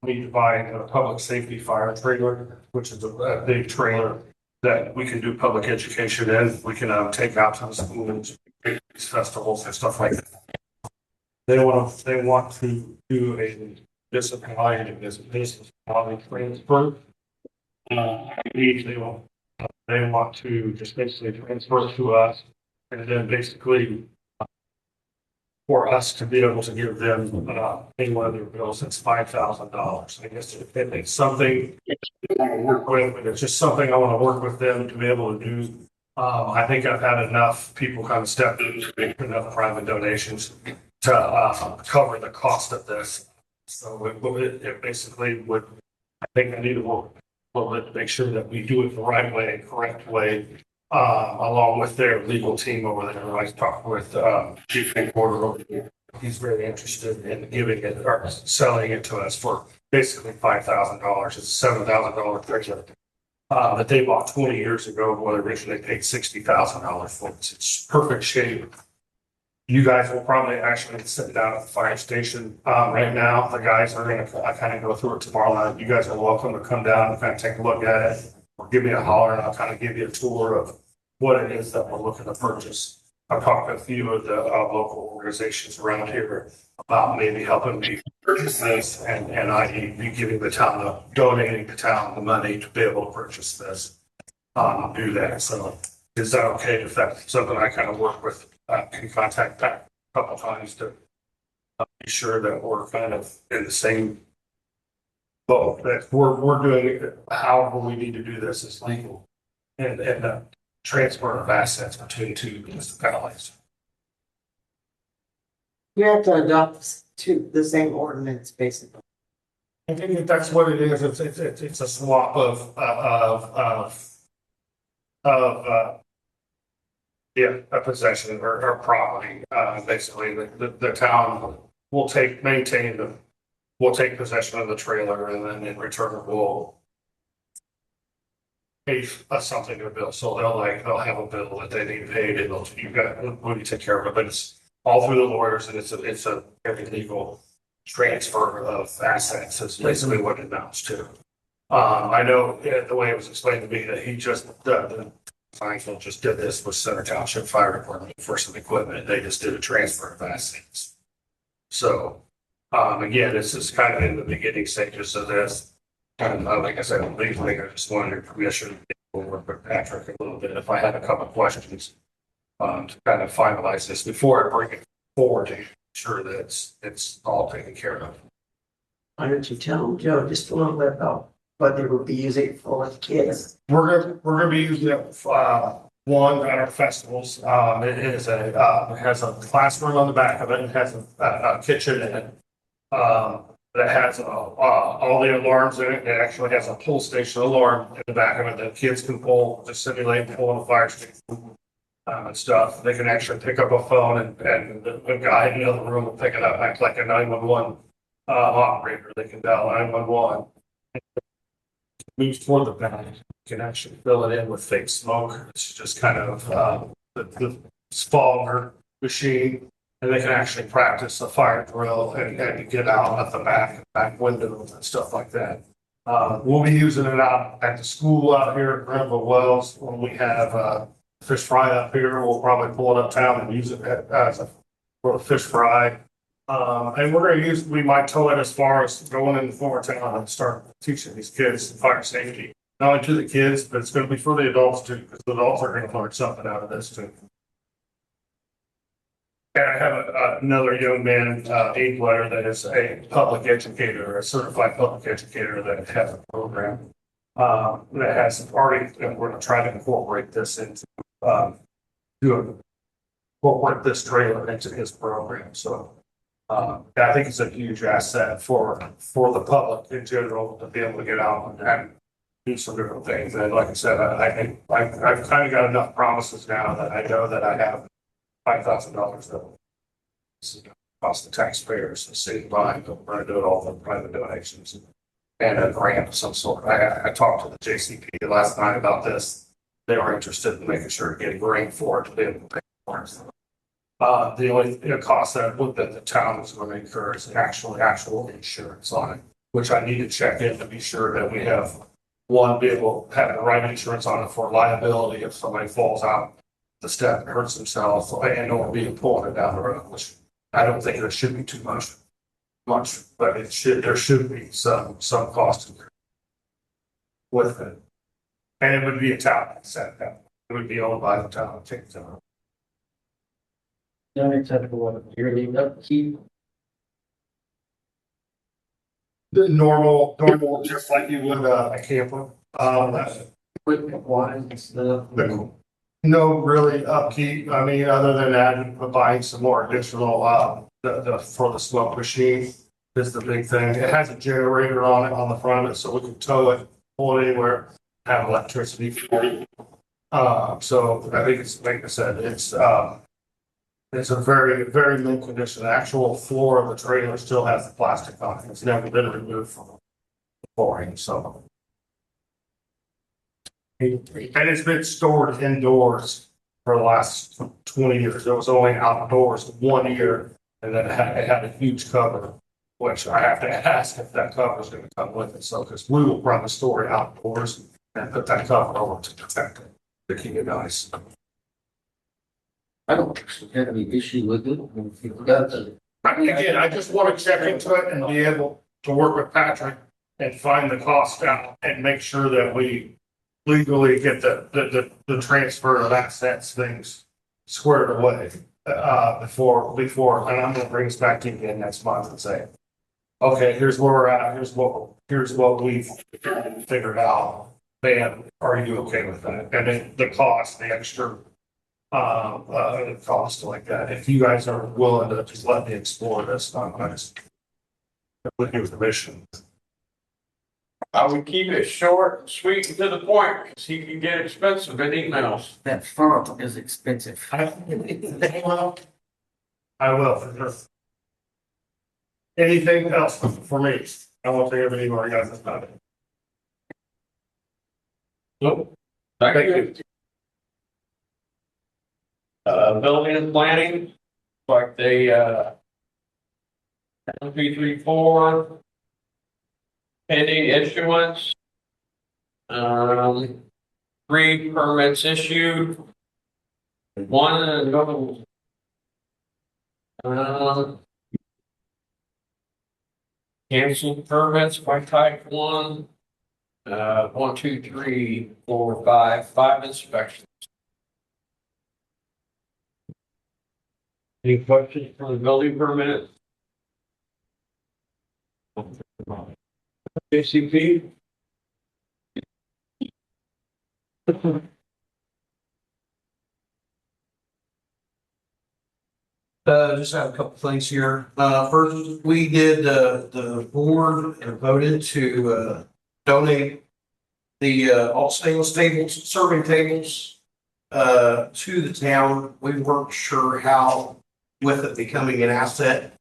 me to buy a public safety fire trailer, which is a big trailer that we can do public education in. We can take out to the schools, festivals and stuff like that. They want to do a municipality transfer. They want to just basically transfer it to us, and then basically for us to be able to give them pay one of their bills, it's $5,000. I guess if it's something I want to work with, but it's just something I want to work with them to be able to do. I think I've had enough people kind of step in to make enough private donations to cover the cost of this. So it basically would, I think I need to work a little bit to make sure that we do it the right way, correct way, along with their legal team over there. I talked with Chief Porter over here. He's very interested in giving it or selling it to us for basically $5,000. It's a $7,000 trailer that they bought 20 years ago, when originally paid $60,000 for it. It's perfect shape. You guys will probably actually sit down at the fire station right now. The guys are going to kind of go through it tomorrow night. You guys are welcome to come down and kind of take a look at it, or give me a holler, and I'll kind of give you a tour of what it is that we're looking to purchase. I've talked to a few of the local organizations around here about maybe helping me purchase this, and I be giving the town, donating the town the money to be able to purchase this, do that. So is that okay if that's something I kind of work with? Can contact that a couple times to be sure that we're kind of in the same boat, that we're doing it however we need to do this is legal, and transfer of assets between two municipalities. You have to adopt the same ordinance, basically. I think that's what it is. It's a swap of a possession or property. Basically, the town will take possession of the trailer, and then in return we'll pay us something to bill. So they'll have a bill that they need paid, and we'll take care of it. But it's all through the lawyers, and it's a very legal transfer of assets. Is basically what it amounts to. I know the way it was explained to me that he just Feinfeld just did this with Center Township Fire Department for some equipment. They just did a transfer of assets. So again, this is kind of in the beginning stages of this. And like I said, I just wanted your permission to work with Patrick a little bit if I had a couple of questions to kind of finalize this before I bring it forward to ensure that it's all taken care of. Why don't you tell them, Joe, just a little bit about what they would be using it for with kids? We're gonna be using it one at our festivals. It is it has a classroom on the back of it. It has a kitchen in it. That has all the alarms in it. It actually has a pull station alarm in the back of it that kids can pull to simulate pulling a fire extinguisher. And stuff. They can actually pick up a phone and the guy in the other room will pick it up, act like a 911 operator. They can dial 911. Moves toward the back. You can actually fill it in with fake smoke. It's just kind of the fogger machine. And they can actually practice a fire drill and get out at the back window and stuff like that. We'll be using it out at the school out here at Granville Wells when we have fish fry up here. We'll probably pull it uptown and use it for a fish fry. And we might tow it as far as going into Fort Town and start teaching these kids fire safety. Not only to the kids, but it's going to be for the adults too, because the adults are going to learn something out of this too. And I have another young man, Dave Blair, that is a public educator, a certified public educator that has a program that has already, and we're going to try to incorporate this into, incorporate this trailer into his program. So I think it's a huge asset for the public in general to be able to get out and do some different things. And like I said, I've kind of got enough promises now that I know that I have $5,000 that cost the taxpayers to city line. We're going to do it all from private donations and a grant of some sort. I talked to the JCP last night about this. They were interested in making sure to get a grant for it to be able to pay for it. The only cost that the town is going to incur is actual insurance on it, which I need to check in to be sure that we have be able to have the right insurance on it for liability if somebody falls out the step and hurts themselves and or being pulling it down the road, which I don't think there should be too much, but there should be some cost with it. And it would be a town set that it would be owned by the town of Ticktown. Unacceptable yearly upkeep. The normal, just like you would a camper. Equipment wise, No really upkeep. I mean, other than that, buying some more additional for the smoke machine is the big thing. It has a generator on it on the front of it, so we can tow it, pull it anywhere, have electricity for it. So I think it's like I said, it's a very, very mint condition. The actual floor of the trailer still has the plastic on it. It's never been removed from the flooring, so. And it's been stored indoors for the last 20 years. It was only outdoors 1 year, and then it had a huge cover, which I have to ask if that cover is going to come with it. So, because we will run the story outdoors and put that cover over to protect it, to keep it nice. I don't have any issue with it. If you've got the Again, I just want to check into it and be able to work with Patrick and find the cost out and make sure that we legally get the transfer of assets things squared away before, and I'm gonna bring us back to you again next month and say, okay, here's where we're at, here's what we've figured out. Man, are you okay with that? And then the cost, the extra cost like that. If you guys are willing to just let me explore this, I'm just with your permission. I would keep it short, and sweet, and to the point, because he can get expensive in emails. that font is expensive. I will for sure. Anything else for me? I won't take everything more, guys. That's about it. Nope. Thank you. Building and planning, like they, 1, 2, 3, 4. Pending issuance. 3 permits issued. 1 no. Canceled permits by type 1. 1, 2, 3, 4, 5 inspections. Any questions for the building permit? JCP? Just have a couple things here. First, we did, the board voted to, donate the, all stainless tables, serving tables, to the town. We weren't sure how, with it becoming an asset,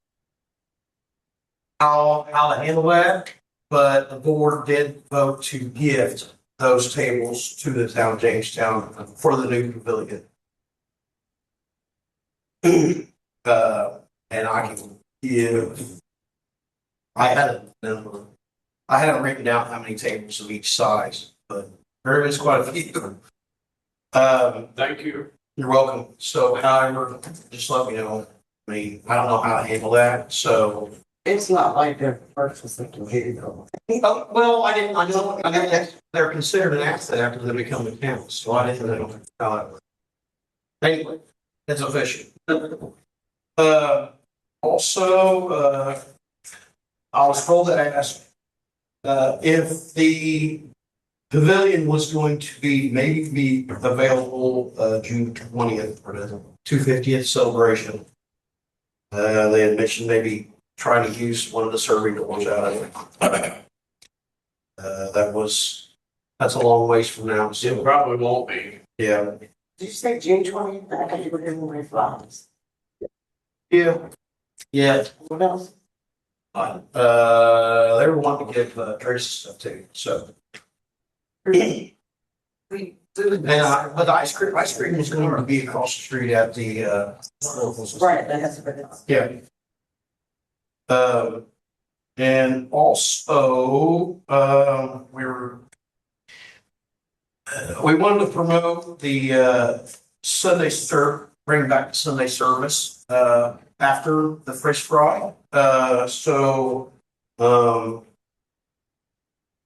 how to handle that, but the board did vote to gift those tables to the town of Jamestown for the new pavilion. And I can give, I had a number. I haven't written down how many tables of each size, but there is quite a few. Thank you. You're welcome. So however, just let me know. I mean, I don't know how to handle that, so. It's not like they're purchasing computer though. Oh, well, I know they're considered an asset after they become accounts, so I didn't know how that works. Anyway, it's official. Also, I was told to ask, if the pavilion was going to be available, June 20th for the 250th celebration. They had mentioned maybe trying to use one of the serving doors out of it. That's a long ways from now. It So, probably won't be. yeah. Did you say June 20th? I thought you were giving away flowers. Yeah. Yeah. What else? They were wanting to give Tracy stuff too, so. And, but the ice cream was going to be across the street at the, Right, that's what it is. yeah. And also, we wanted to promote the, bring back the Sunday service, after the fish fry.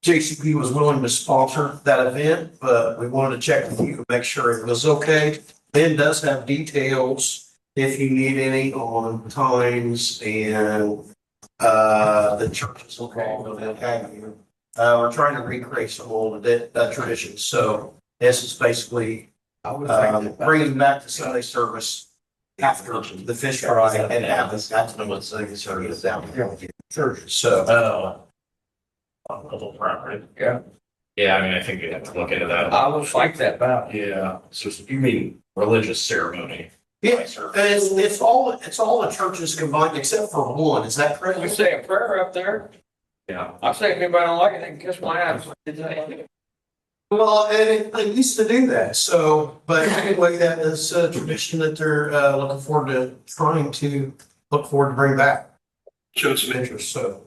JCP was willing to sponsor that event, but we wanted to check with you to make sure it was okay. Ben does have details if you need any on times and the churches involved in that have you. We're trying to recreate some old traditions. So this is basically bringing back the Sunday service after the fish fry and have this service down here. So. On little property. Yeah. Yeah, I mean, I think we have to look into that. I would like that back. Yeah, so you mean religious ceremony? Yeah, it's all the churches combined except for one. Is that correct? We say a prayer up there. Yeah. I say if anybody don't like it, they can kiss my ass. Well, and they used to do that. So, but anyway, that is a tradition that they're looking forward to bring back. Showed some interest. So,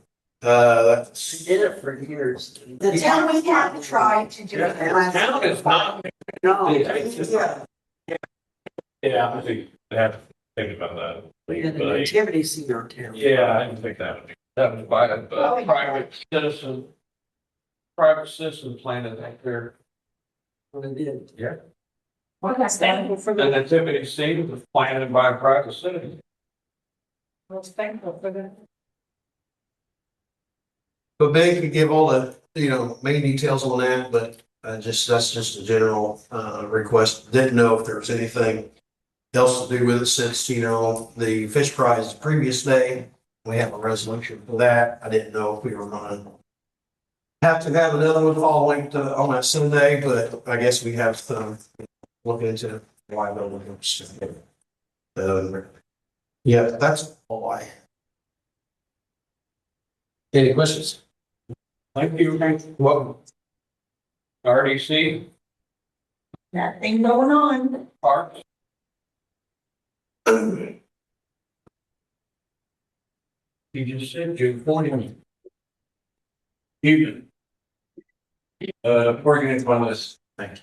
She did it for years. The town we have tried to do it. Town is not. No. Yeah. Yeah, I think I have to think about that. The But I- nativity scene or town. Yeah, I didn't think that would be. That was by a private citizen planted that there. They did. Yeah. Well, that's thankful for The nativity scene was planted by a private citizen. was thankful for the. But Ben could give all the, main details on that, but that's just a general request. Didn't know if there was anything else to do with it since, the fish fry is the previous day. We have a resolution for that. I didn't know if we were gonna have to have another one following on that Sunday, but I guess we have to look into why they'll yeah, that's all I. Any questions? Thank you. Welcome. RDC, Nothing going on. Parks. You just said June 20th. Evening. Before we get into one of this, thank you.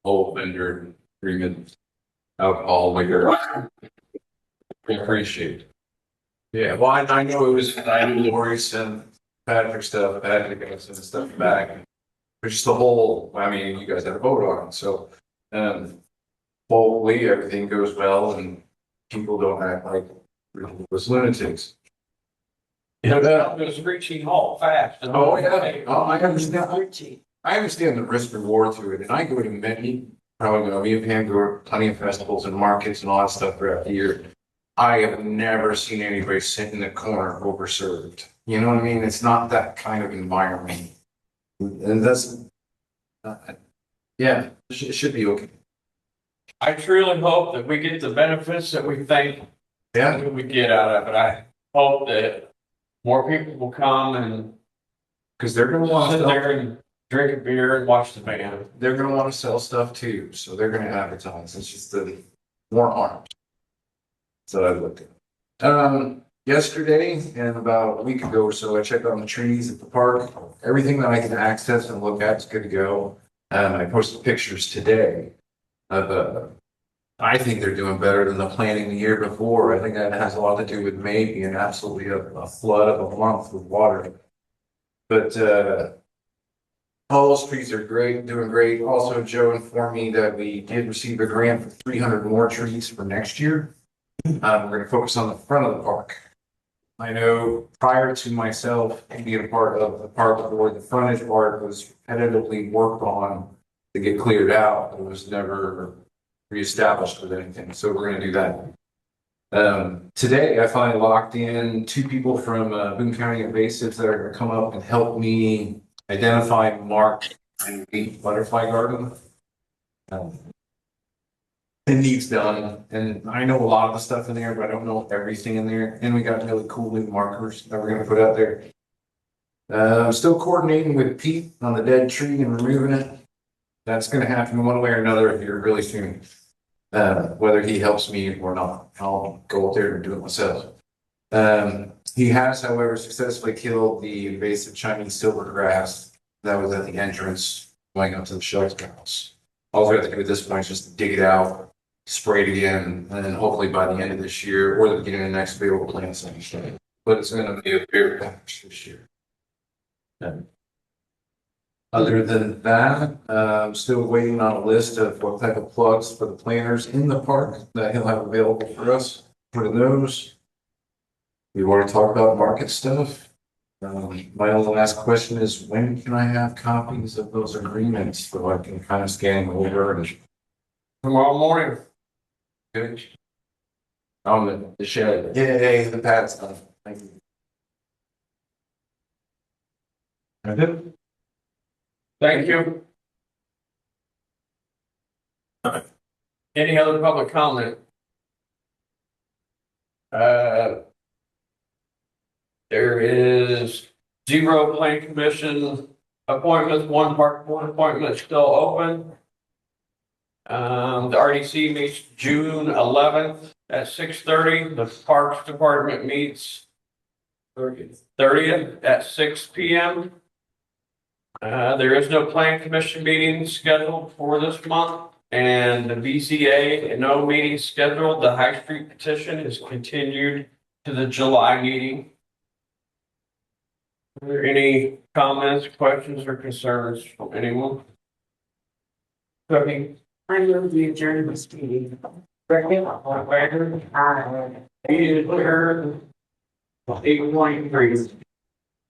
Whole vendor agreement, alcohol, liquor. We appreciate it. Yeah, well, I know it was, I knew Lori sent Patrick stuff, Patrick got sent stuff back. But just the whole, I mean, you guys had a vote on it, so, hopefully everything goes well and people don't act like ridiculous lunatics. It was reaching halt fast. Oh, yeah. Oh, I understand the risk reward to it, and I go to many, probably, me and Pam go to plenty of festivals and markets and all that stuff throughout the year. I have never seen anybody sit in the corner overserved. You know what I mean? It's not that kind of environment. And that's, yeah, it should be okay. I truly hope that we get the benefits that we think Yeah, we get out of it. I hope that more people will come and because they're gonna want sit to, there and drink a beer and watch the band. they're gonna want to sell stuff too, so they're gonna advertise. It's just the more arms. So I looked at. Yesterday and about a week ago or so, I checked on the trees at the park. Everything that I can access and look at is good to go. I posted pictures today of, I think they're doing better than the planting the year before. I think that has a lot to do with May being absolutely a flood of a month with water. But, all those trees are great, doing great. Also, Joe informed me that we did receive a grant for 300 more trees for next year. We're gonna focus on the front of the park. I know prior to myself being a part of the park board, the frontage part was repetitively worked on to get cleared out. It was never reestablished with anything, so we're gonna do that. Today I finally locked in 2 people from Boone County Invasives that are gonna come up and help me identify, mark, and weed butterfly garden. It needs done, and I know a lot of the stuff in there, but I don't know everything in there. And we got really cool new markers that we're gonna put out there. I'm still coordinating with Pete on the dead tree and removing it. That's gonna happen one way or another here really soon. Whether he helps me or not, I'll go up there and do it myself. He has, however, successfully killed the invasive Chinese silvergrass that was at the entrance going up to the shelter house. All we have to do at this point is just dig it out, spray it again, and then hopefully by the end of this year or the beginning of next year, we'll plant something. But it's gonna be a bigger package this year. Other than that, I'm still waiting on a list of what type of plugs for the planters in the park that he'll have available for us, put in those. We've already talked about market stuff. My only last question is, when can I have copies of those agreements so I can kind of scan them over and Tomorrow morning. good? On the shed. Yay, the pad stuff. Thank you. That's it. Thank you. Any other public comment? There is 0 plan commission appointments, 1 park board appointment still open. The RDC meets June 11th at 6:30. The Parks Department meets 30th at 6 p.m. There is no plan commission meeting scheduled for this month, and the BCA, no meeting scheduled. The High Street petition is continued to the July meeting. Are there any comments, questions, or concerns from anyone? Cookie? I move the adjourn this meeting. Second, all in favor? Aye. Meeting is adjourned. 8:23.